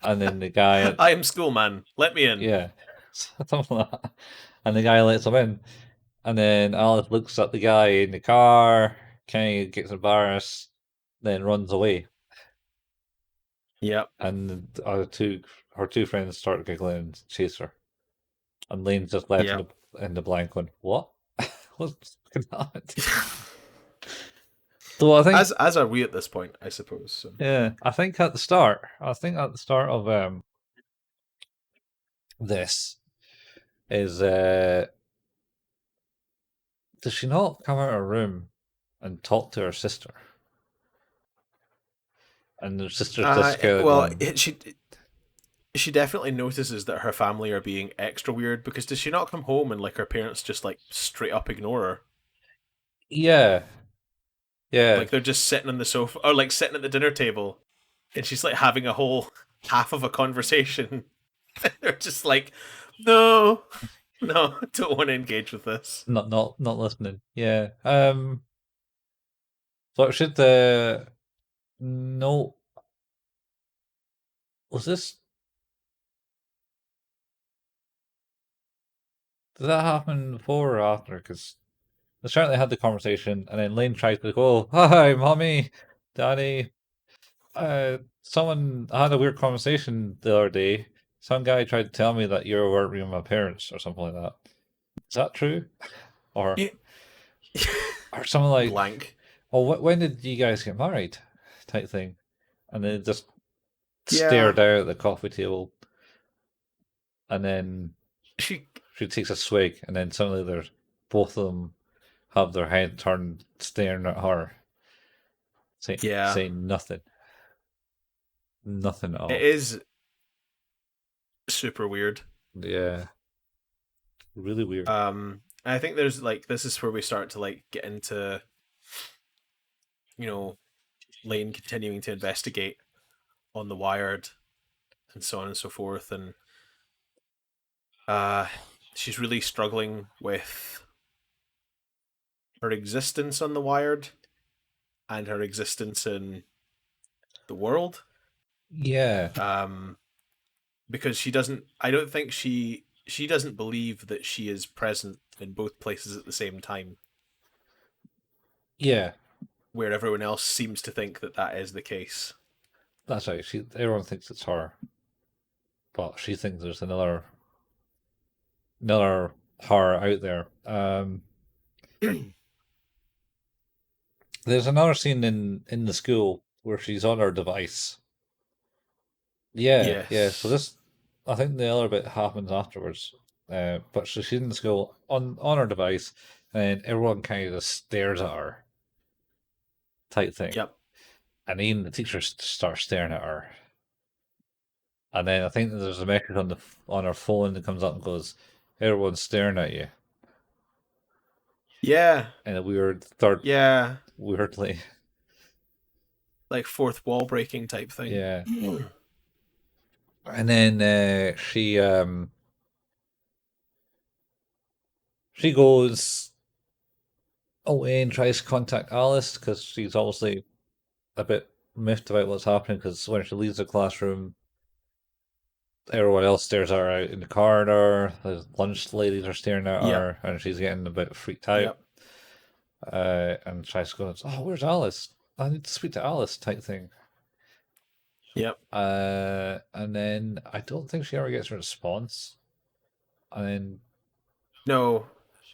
And then the guy, I am schoolman. Let me in. yeah, something like that. And the guy lets him in. And then Alice looks at the guy in the car, kind of gets embarrassed, then runs away. Yep. And her two friends start giggling and chase her. And Lane's just left in the blank going, what? What's going on? So I think, as are we at this point, I suppose. So. yeah, I think at the start of this is does she not come out of her room and talk to her sister? And her sister's just kind of Well, going, she definitely notices that her family are being extra weird because does she not come home and like her parents just like straight up ignore her? yeah, yeah, Like they're just sitting on the sofa or like sitting at the dinner table and she's like having a whole half of a conversation. They're just like, no, no, don't want to engage with this. not listening. Yeah. So should no was this did that happen before or after? Because they certainly had the conversation, and then Lane tried to go, "Hi, mommy, daddy. Someone I had a weird conversation the other day. Some guy tried to tell me that you were working with my parents or something like that. Is that true? Or Yeah. or something like, Blank. oh, when did you guys get married? Type thing, and then just Yeah. stared out at the coffee table, and then She she takes a swig, and then suddenly there's both of them have their head turned, staring at her, yeah. saying nothing, nothing at It all. is super weird. Yeah, really weird. I think there's like this is where we start to like get into, you know, Lane continuing to investigate on the Wired and so on and so forth, and uh, she's really struggling with her existence on the Wired and her existence in the world. Yeah, Because she doesn't. I don't think she doesn't believe that she is present in both places at the same time, yeah, where everyone else seems to think that that is the case. that's right. Everyone thinks it's her, but she thinks there's another her out there. There's another scene in the school where she's on her device. Yeah, yeah. So Yes. this, I think the other bit happens afterwards. But she's in the school on her device, and everyone kind of just stares at her, type thing. Yep. And even the teacher starts staring at her. And then I think there's a message on her phone that comes up and goes, "Everyone's staring at you," Yeah. in a weird third, Yeah. weirdly. Like fourth wall breaking type thing. Yeah. And then she goes away and tries to contact Alice because she's obviously a bit miffed about what's happening. Because when she leaves the classroom, everyone else stares at her out in the corridor. The lunch ladies are staring at Yep. her, and she's getting a bit freaked out. Yep. And tries to go, "Oh, where's Alice? I need to speak to Alice," type thing. Yep. And then I don't think she ever gets a response. And then No.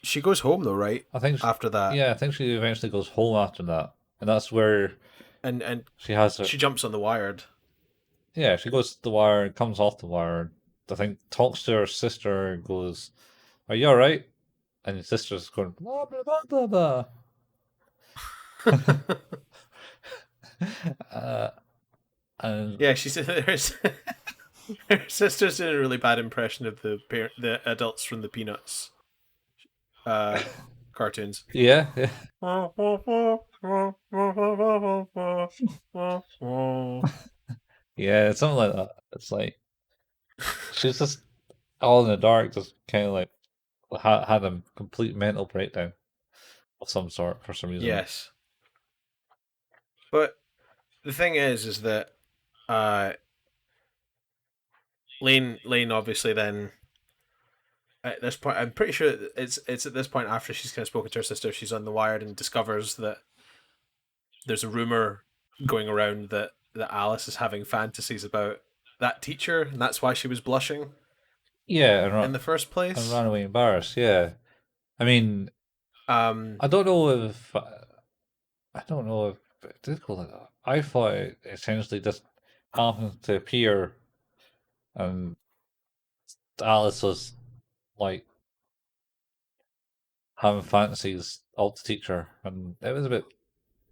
She goes home though, right? I think, After that. yeah, I think she eventually goes home after that, and that's where And she has her. she jumps on the Wired. Yeah, she goes to the wire, comes off the wire. I think talks to her sister, and goes, "Are you all right?" And his sister's going, "Blah blah blah blah blah." uh, and Yeah, she said her sister's doing a really bad impression of the adults from the Peanuts cartoons. yeah, yeah, yeah, it's something like that. It's like she's just all in the dark, just kind of like had a complete mental breakdown of some sort for some reason. Yes, but the thing is that uh, Lane obviously then at this point, I'm pretty sure it's at this point after she's kind of spoken to her sister, she's on the Wired and discovers that there's a rumor going around that Alice is having fantasies about that teacher, and that's why she was blushing. Yeah, in the first and place. ran away embarrassed. Yeah, I mean, Um, I don't know if I don't know if it did go like that. I thought it essentially just happened to appear, and Alice was like having fantasies of the teacher, and it was a bit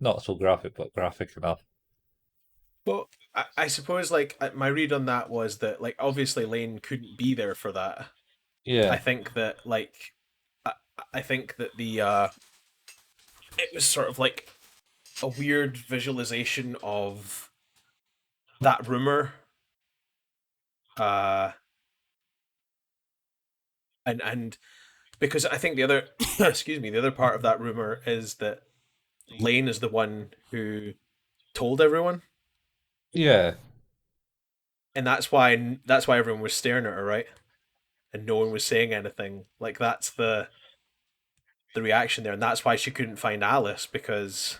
not so graphic, but graphic enough. well, I suppose like my read on that was that like obviously Lane couldn't be there for that. I Yeah, think that like I, I think that the it was sort of like a weird visualization of that rumor, uh, and because I think the other excuse me, the other part of that rumor is that Lane is the one who told everyone, yeah, and that's why everyone was staring at her, right? And no one was saying anything. Like that's the reaction there, and that's why she couldn't find Alice because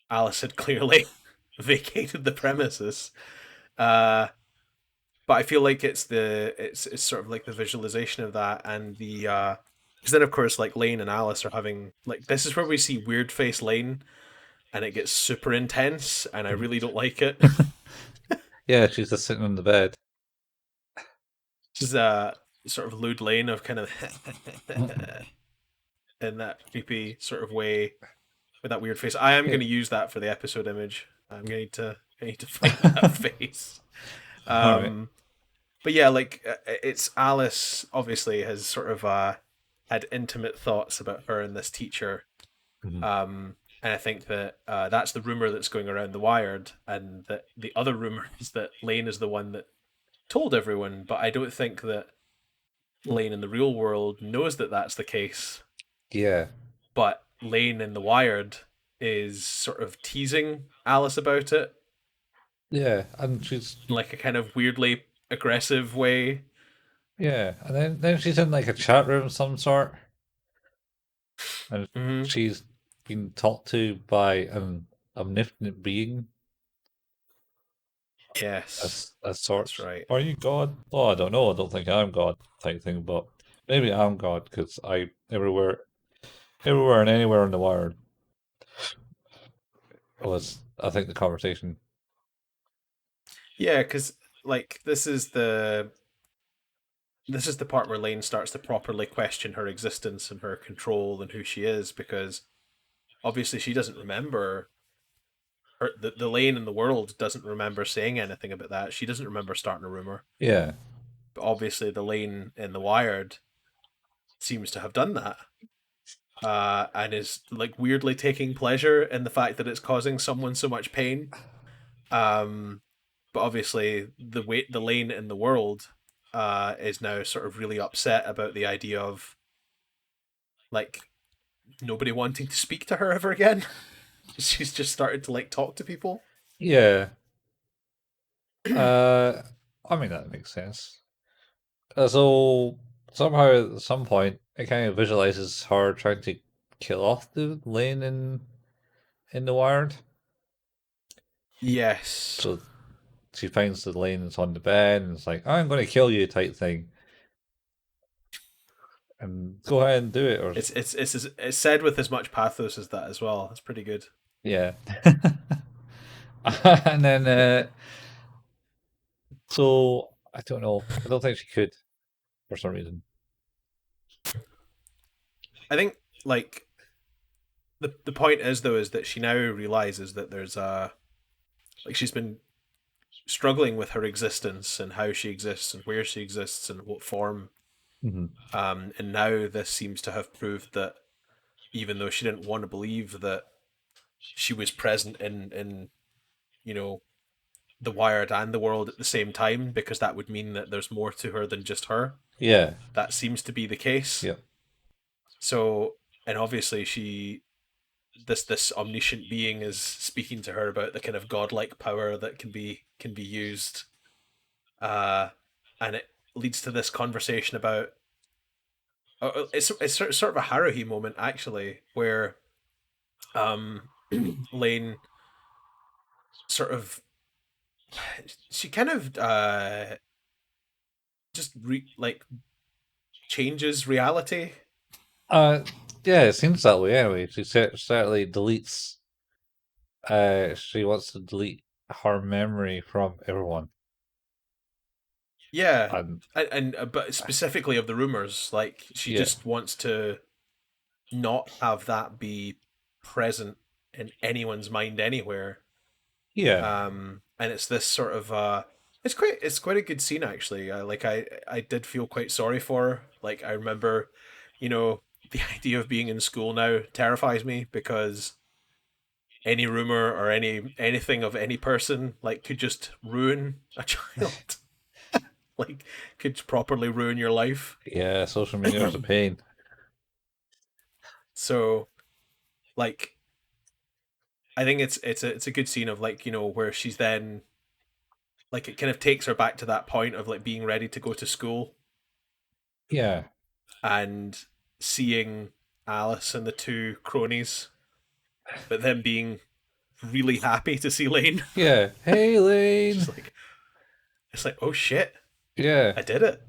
Alice had clearly vacated the premises. Uh, but I feel like it's sort of like the visualization of that and the because then of course like Lane and Alice are having like this is where we see weird face Lane and it gets super intense and I really don't like it. yeah. She's just sitting on the bed. She's sort of lewd Lane of kind of in that creepy sort of way with that weird face. I am Yeah, going to use that for the episode image. I need to find that face. all right. Um, but yeah, like it's Alice. Obviously, has sort of had intimate thoughts about her and this teacher. Mhm. And I think that that's the rumor that's going around the Wired, and that the other rumor is that Lane is the one that told everyone. But I don't think that Lane in the real world knows that that's the case. Yeah, But Lane in the Wired is sort of teasing Alice about it yeah, and she's in like a kind of weirdly aggressive way. yeah, and then she's in like a chat room of some sort, and Hmm. she's being talked to by an omnipotent being Yes, as that's sorts. right. Are you God? Oh, I don't know. I don't think I'm God type thing, but maybe I'm God because I everywhere and anywhere in the world was I think the conversation. Yeah, because like this is the part where Lane starts to properly question her existence and her control and who she is because obviously she doesn't remember the Lane in the world doesn't remember saying anything about that. She doesn't remember starting a rumor. Yeah, But obviously the Lane in the Wired seems to have done that. And is like weirdly taking pleasure in the fact that it's causing someone so much pain. Um, but obviously the Lane in the world is now sort of really upset about the idea of like nobody wanting to speak to her ever again. She's just started to like talk to people. yeah. Uh, I mean that makes sense. So somehow at some point it kind of visualizes her trying to kill off the Lane in the Wired. Yes, So she finds the Lane that's on the bed and it's like, I'm going to kill you type thing. And go ahead and do it. Or it's said with as much pathos as that as well. It's pretty good. yeah. And then so I don't know. I don't think she could for some reason. I think like the point is though is that she now realizes that there's a like she's been struggling with her existence and how she exists and where she exists and what form. Hmm. And now this seems to have proved that even though she didn't want to believe that she was present in you know the Wired and the world at the same time, because that would mean that there's more to her than just her. Yeah. That seems to be the case. Yeah. So, and obviously she this omniscient being is speaking to her about the kind of godlike power that can be used, uh, and it leads to this conversation about it's sort of a Haruhi moment actually, where um Lane sort of she kind of just like changes reality. Yeah, it seems that way anyway. She certainly deletes. She wants to delete her memory from everyone, Yeah, and and but specifically of the rumors, like she yeah, just wants to not have that be present in anyone's mind anywhere. yeah, And it's this sort of it's quite a good scene actually. I did feel quite sorry for her. Like I remember, you know, the idea of being in school now terrifies me because any rumor or anything of any person like could just ruin a child. Like could properly ruin your life. yeah. Social media is a pain. So like I think it's a good scene of like, where she's then like it kind of takes her back to that point of like being ready to go to school Yeah, and seeing Alice and the two cronies, but then being really happy to see Lain. yeah. Hey, She's Lane. like, it's like, oh shit, Yeah, I did it.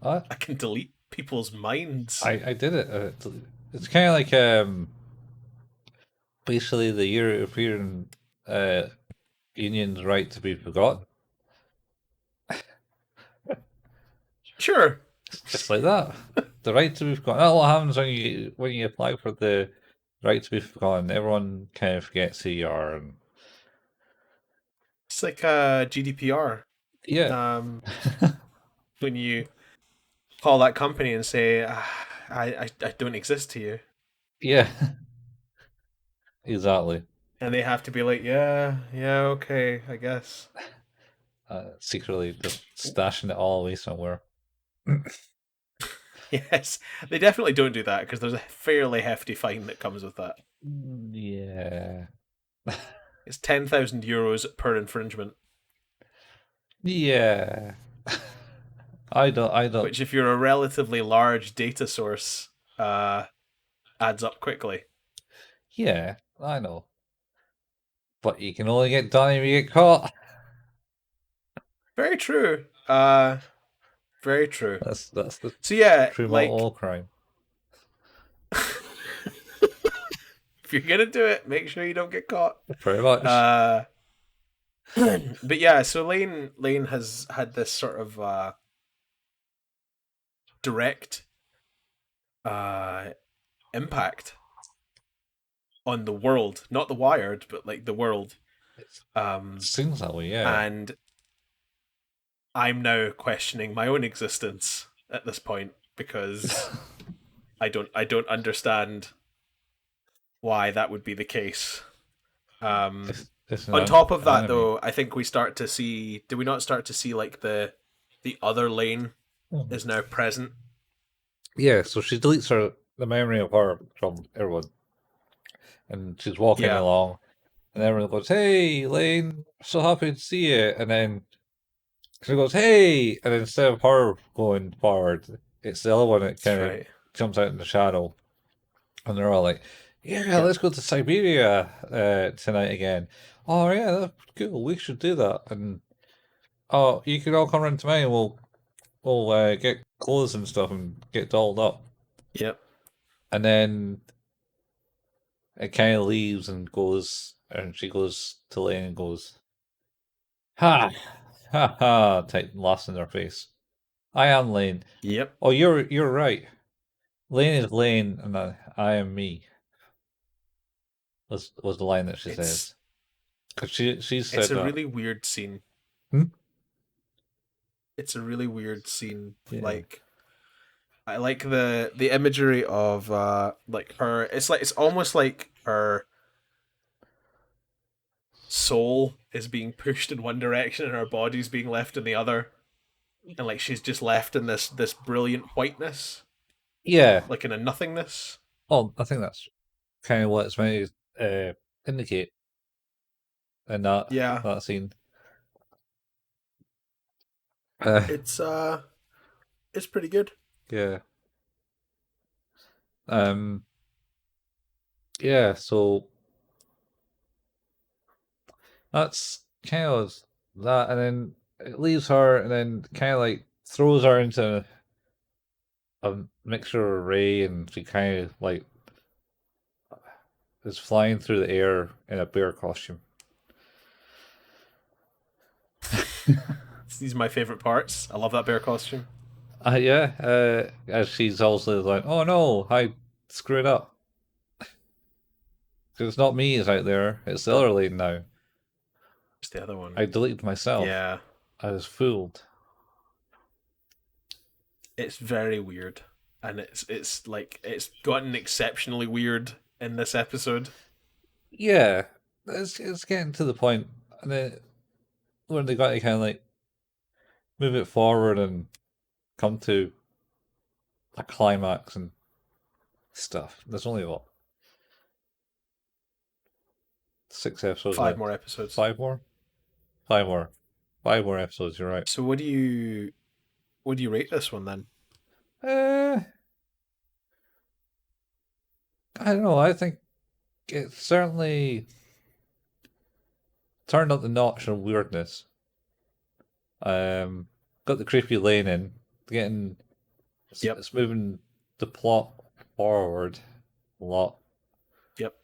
I I can delete people's minds. I did it. It's kind of like basically the European uh Union's right to be forgotten. Sure. It's just like that. The right to be forgotten. That's what happens when you apply for the right to be forgotten. Everyone kind of forgets who you are, and It's like GDPR. yeah, Um, when you call that company and say, I don't exist to you. yeah, exactly. And they have to be like, yeah, yeah, okay, I guess. Secretly just stashing it all away somewhere. Yes, they definitely don't do that because there's a fairly hefty fine that comes with that. Yeah, It's 10,000 euros per infringement, yeah. I don't. which, if you're a relatively large data source, adds up quickly. Yeah, I know. But you can only get done if you get caught. Very true. Very true. That's the So yeah, true model of like all crime. if you're gonna do it, make sure you don't get caught. Pretty much. Uh, but yeah, so Lain has had this sort of direct uh impact on the world, not the Wired, but like the world. Seems that way, yeah. And I'm now questioning my own existence at this point because I don't understand why that would be the case. It's On an top of that, anime. though, I think we start to see. Do we not start to see like the other Lain is now present? Yeah, so she deletes the memory of her from everyone, and she's walking Yeah. along, and everyone goes, "Hey, Lane, so happy to see you." And then she goes, "Hey," and then instead of her going forward, it's the other one that That's kind of right. jumps out in the shadow, and they're all like, "Yeah, Yep. let's go to Siberia tonight again." Oh yeah, that's cool. We should do that. And oh, you can all come round to me, and we'll get clothes and stuff and get dolled up. Yep. And then it kind of leaves and goes, and she goes to Lane and goes, "Ha, ha, ha!" Type laughs in her face. I am Lane. Yep. Oh, you're right. Lane is Lane, and I am me. Was the line that she It's says? Because she it's said a that. really weird scene. Hmm? It's a really weird scene. Yeah. Like I like the imagery of like her. It's almost like her soul is being pushed in one direction and her body's being left in the other, and like she's just left in this brilliant whiteness, Yeah. like in a nothingness. Oh, I think that's kind of what it's meant to indicate in Yeah, that scene. Uh, it's uh, it's pretty good. yeah. Um. Yeah. So that's kind of that, and then it leaves her, and then kind of like throws her into a mixture of Ray, and she kind of like is flying through the air in a bear costume. These are my favorite parts. I love that bear costume. Yeah, as she's also like, oh no, I screwed up. 'Cause it's not me is out there, it's the other Lain now. It's the other one. I deleted myself. Yeah. I was fooled. It's very weird. And it's like it's gotten exceptionally weird in this episode. Yeah, it's getting to the point, and then when they got to kind of like move it forward and come to a climax and stuff. There's only what 6 episodes. 5 left. more episodes. 5 more. 5 more. 5 more episodes. You're right. So what do you rate this one then? I don't know. I think it certainly turned up the notch of weirdness. Got the creepy Lain in, getting Yep. it's moving the plot forward a lot. Yep.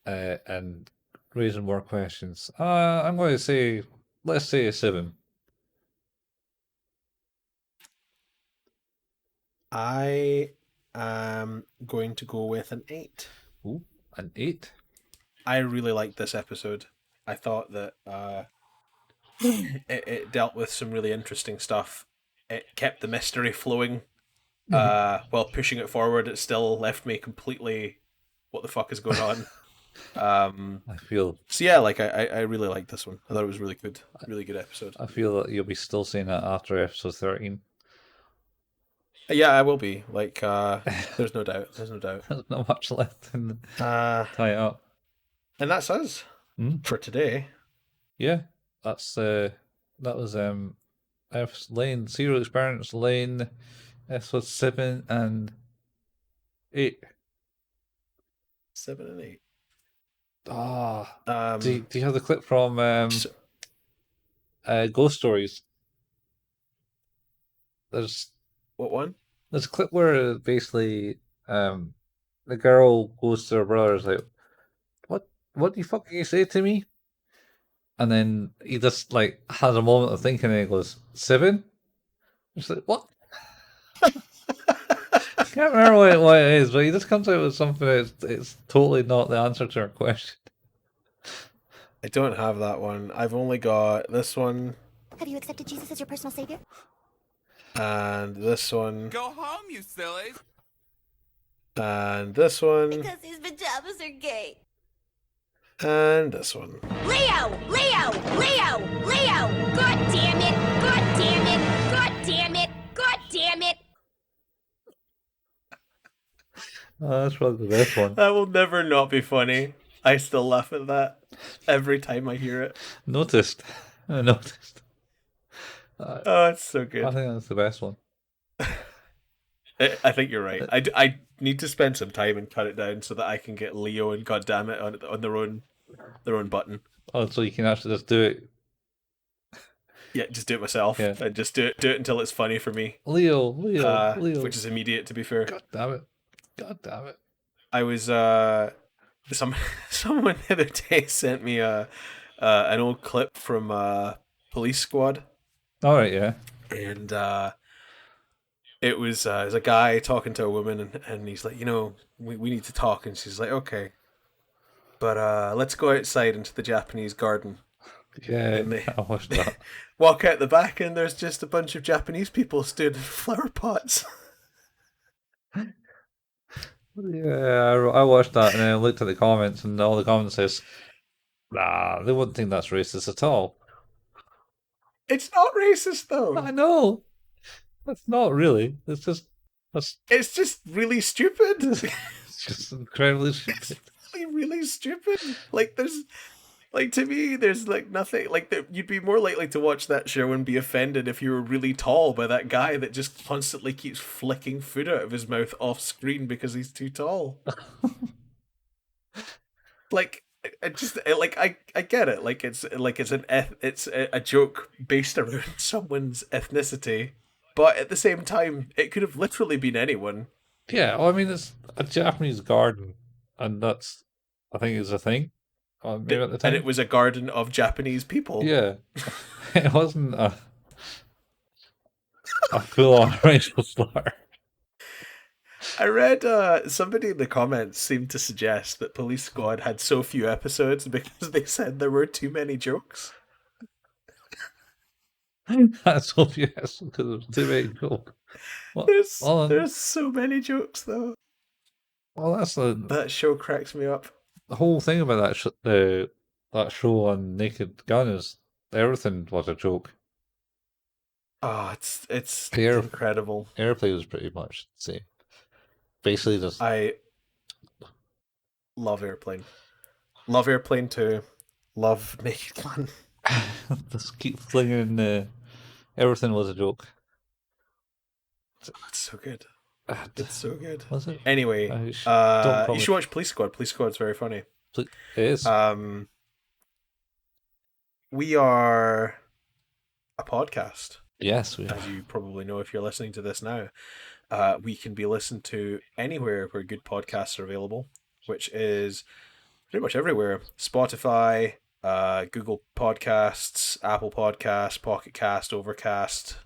And raising more questions. I'm going to say, let's say a 7. I am going to go with an 8. Ooh, an 8. I really liked this episode. I thought that it dealt with some really interesting stuff. It kept the mystery flowing. While pushing it forward, it still left me completely, what the fuck is going on? I feel So yeah, like I really liked this one. I thought it was really good episode. I feel that you'll be still saying that after episode 13. Yeah, I will be. Like, there's no doubt. There's no doubt. There's not much left in Uh, tie it up. and that's us for today. Yeah, that's that was Lain, Zero Experience Lain, episode 7 and 8. 7 and 8. Do you have the clip from Ghost Stories? There's What one? a clip where basically the girl goes to her brother's like, what the fuck can you say to me? And then he just like has a moment of thinking and he goes, 7? It's like, what? I can't remember what it is, but he just comes out with something it's totally not the answer to her question. I don't have that one. I've only got this one Have you accepted Jesus as your personal savior? and this one Go home, you sillies. and this one Because his pajamas are gay. and this one. Leo! Leo! Leo! Leo! God damn it! God damn it! God damn it! God damn it! Oh, that's probably the best one. That will never not be funny. I still laugh at that every time I hear it. Noticed. I noticed. Oh, it's so I good. think that's the best one. I think you're right. I need to spend some time and cut it down so that I can get Leo and Goddammit on their own button. Oh, so you can actually just do it. Yeah, just do it myself. Yeah. And just do it until it's funny for me. Leo, Which is immediate, to be fair. God damn it. God damn it. I was someone the other day sent me an old clip from Police Squad, Alright, yeah. and it was a guy talking to a woman, and he's like, we need to talk, and she's like, okay, but let's go outside into the Japanese garden. Yeah, And they I watched that. walk out the back, and there's just a bunch of Japanese people stood in flower pots. Yeah, I watched that and then I looked at the comments and all the comments says, nah, they wouldn't think that's racist at all. It's not racist though. I know. That's not really. That's It's just really stupid. it's just incredibly stupid. Really stupid. Like to me, there's like nothing like that. You'd be more likely to watch that show and be offended if you were really tall by that guy that just constantly keeps flicking food out of his mouth off screen because he's too tall. Like I get it. Like it's a joke based around someone's ethnicity, but at the same time, it could have literally been anyone. Yeah, well, I mean, it's a Japanese garden, and that's, I think, is a thing. Maybe at the And time. it was a garden of Japanese people. Yeah, it wasn't a full-on racial slur. I read somebody in the comments seemed to suggest that Police Squad had so few episodes because they said there were too many jokes. That's obvious because it was too many jokes. Well, There's so many jokes though. that's That show cracks me up. the whole thing about that show on Naked Gun is everything was a joke. Oh, it's Air- incredible. Airplay was pretty much the same. Basically, just I love Airplane. Love Airplane 2. Love Naked Gun. just keep flinging. Everything was a joke. It's so good. It's so good. Was it? Anyway, Don't you promise. should watch Police Squad. Police Squad's very funny. It is. We are a podcast. Yes, we are. As you probably know if you're listening to this now. We can be listened to anywhere where good podcasts are available, which is pretty much everywhere. Spotify, Google Podcasts, Apple Podcasts, Pocket Cast, Overcast.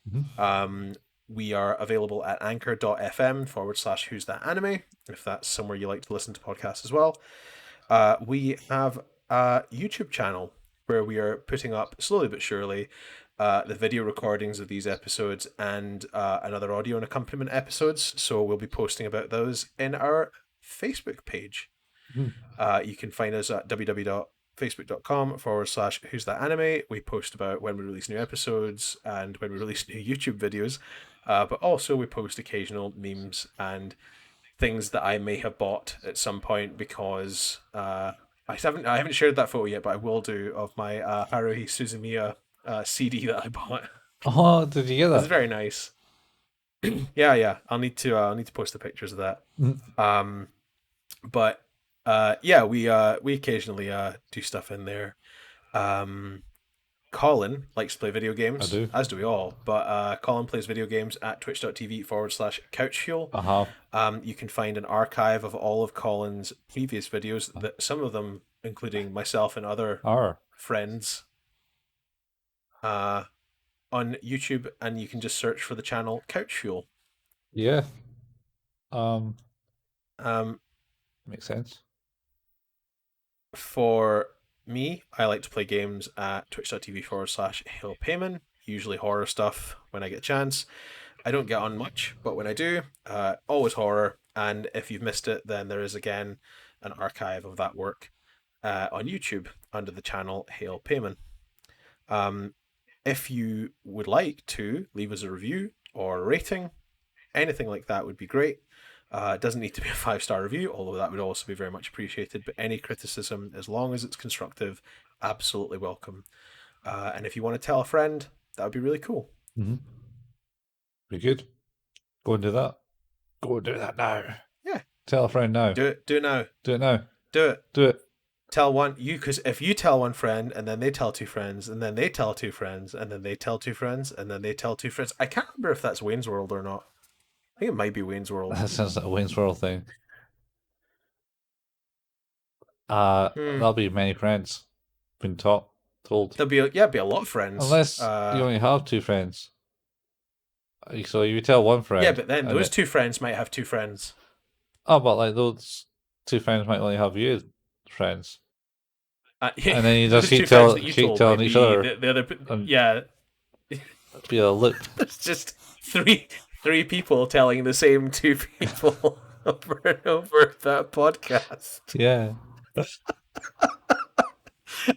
Mhm. We are available at anchor.fm/who's that anime, if that's somewhere you like to listen to podcasts as well. We have a YouTube channel where we are putting up slowly but surely the video recordings of these episodes and another audio and accompaniment episodes. So we'll be posting about those in our Facebook page. You can find us at www.facebook.com/who's that anime. We post about when we release new episodes and when we release new YouTube videos. But also we post occasional memes and things that I may have bought at some point because I haven't shared that photo yet, but I will do, of my Haruhi Suzumiya CD that I bought. Oh, did you get that? It's very nice. yeah. I'll need to post the pictures of that. But we occasionally do stuff in there. Colin likes to play video games, I do. as do we all. But Colin plays video games at twitch.tv/couchfuel. You can find an archive of all of Colin's previous videos, that some of them, including myself and other friends, on YouTube, and you can just search for the channel Couch Fuel. Yeah. Makes sense. For me, I like to play games at twitch.tv/HalePayman, usually horror stuff when I get a chance. I don't get on much, but when I do, always horror. And if you've missed it, then there is again an archive of that work on YouTube under the channel HalePayman. If you would like to leave us a review or a rating, anything like that would be great. It doesn't need to be a 5-star review, although that would also be very much appreciated. But any criticism, as long as it's constructive, absolutely welcome. And if you want to tell a friend, that would be really cool. Be good. Go and do that. Go and do that now. Yeah. Tell a friend now. Do it now. Do it now. Do it. Do it. Tell one, because if you tell one friend and then they tell two friends and then they tell two friends and then they tell two friends and then they tell two friends. I can't remember if that's Wayne's World or not. I think it might be Wayne's World. That sounds like a Wayne's World thing. That'll be many friends. Been told. There'll be a lot of friends. Unless you only have two friends. So you tell one friend. Yeah, but then those two friends might have two friends. Oh, but like those two friends might only have you as friends. Yeah, and then you just keep telling each other. The other, yeah. It'd be a loop. It's just three people telling the same two people over and over that podcast. Yeah.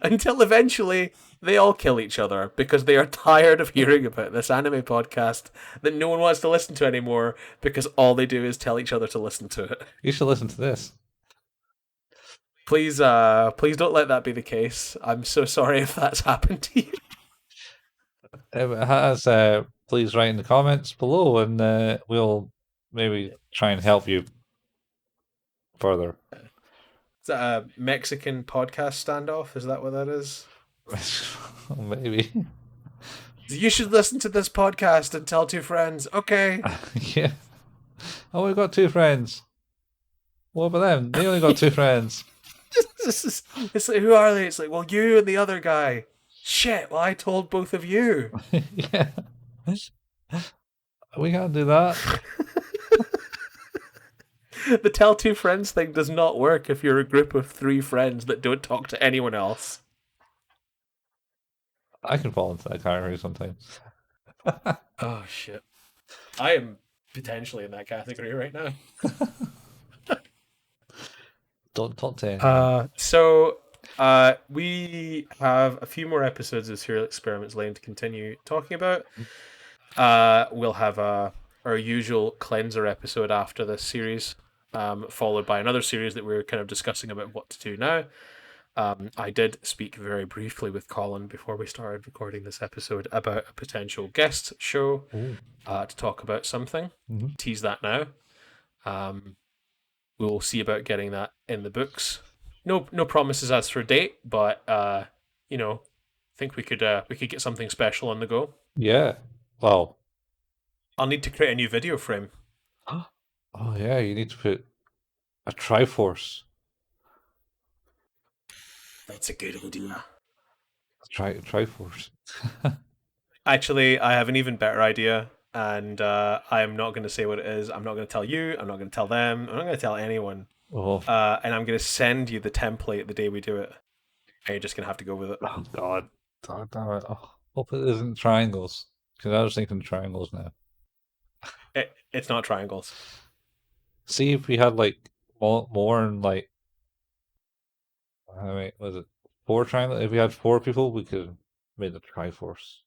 Until eventually they all kill each other because they are tired of hearing about this anime podcast that no one wants to listen to anymore because all they do is tell each other to listen to it. You should listen to this. Please don't let that be the case. I'm so sorry if that's happened to you. If it has, please write in the comments below and we'll maybe try and help you further. Is that a Mexican podcast standoff? Is that what that is? Maybe. You should listen to this podcast and tell 2 friends. Okay. Yeah. Oh, we've got 2 friends. What about them? They only got 2 friends. It's like, who are they? It's like, well, you and the other guy. Shit, well, I told both of you. Yeah. We can't do that. The tell 2 friends thing does not work if you're a group of 3 friends that don't talk to anyone else. I can fall into that category sometimes. Oh, shit. I am potentially in that category right now. Don't talk to anyone. So we have a few more episodes of Serial Experiments Lain to continue talking about. We'll have our usual cleanser episode after this series, followed by another series that we're kind of discussing about what to do now. I did speak very briefly with Colin before we started recording this episode about a potential guest show to talk about something. Mm-hmm. Tease that now. We'll see about getting that in the books. No promises as for a date, but you know, think we could get something special on the go. Yeah. Well. I'll need to create a new video frame. Oh yeah, you need to put a Triforce. That's a good idea. Triforce. Actually, I have an even better idea, and I am not going to say what it is. I'm not going to tell you. I'm not going to tell them. I'm not going to tell anyone. Oh. And I'm going to send you the template the day we do it. And you're just going to have to go with it. Oh God. God damn it. Oh, hope it isn't triangles. Because I was thinking triangles now. It's not triangles. See if we had like more and like. Wait, was it 4 triangles? If we had 4 people, we could have made a Triforce.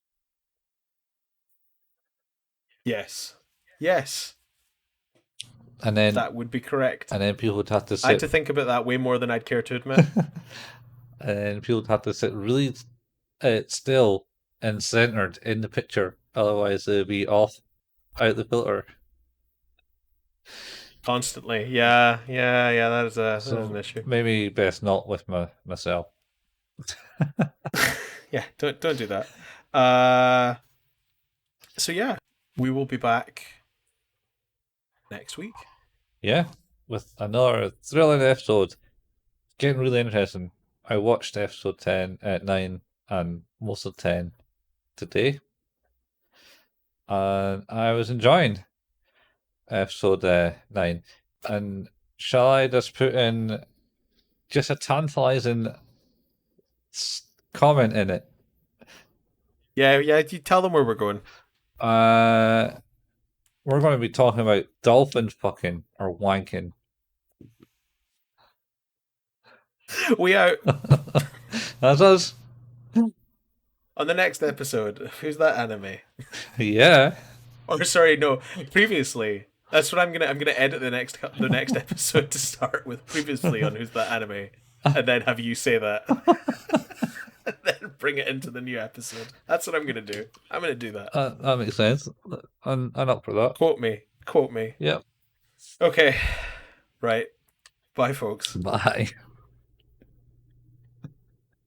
Yes. Yes. And then that would be correct. And then people would have to sit. I had to think about that way more than I'd care to admit. And people would have to sit really still and centered in the picture. Otherwise, they'd be off out the filter. Constantly. Yeah. That is an issue. Maybe best not with myself. Yeah, don't do that. So yeah, we will be back next week. Yeah, with another thrilling episode. Getting really interesting. I watched episode 9 and most of 10 today. And I was enjoying episode 9. And shall I just put in just a tantalizing comment in it? Yeah, you tell them where we're going. We're going to be talking about dolphin fucking or wanking. We out. That's us. On the next episode, who's that anime? Yeah. Or sorry, no. Previously. That's what I'm gonna edit the next episode to start with. Previously on who's that anime, and then have you say that, and then bring it into the new episode. That's what I'm gonna do. I'm gonna do that. That makes sense. I'm up for that. Quote me. Yep. Okay. Right. Bye, folks. Bye.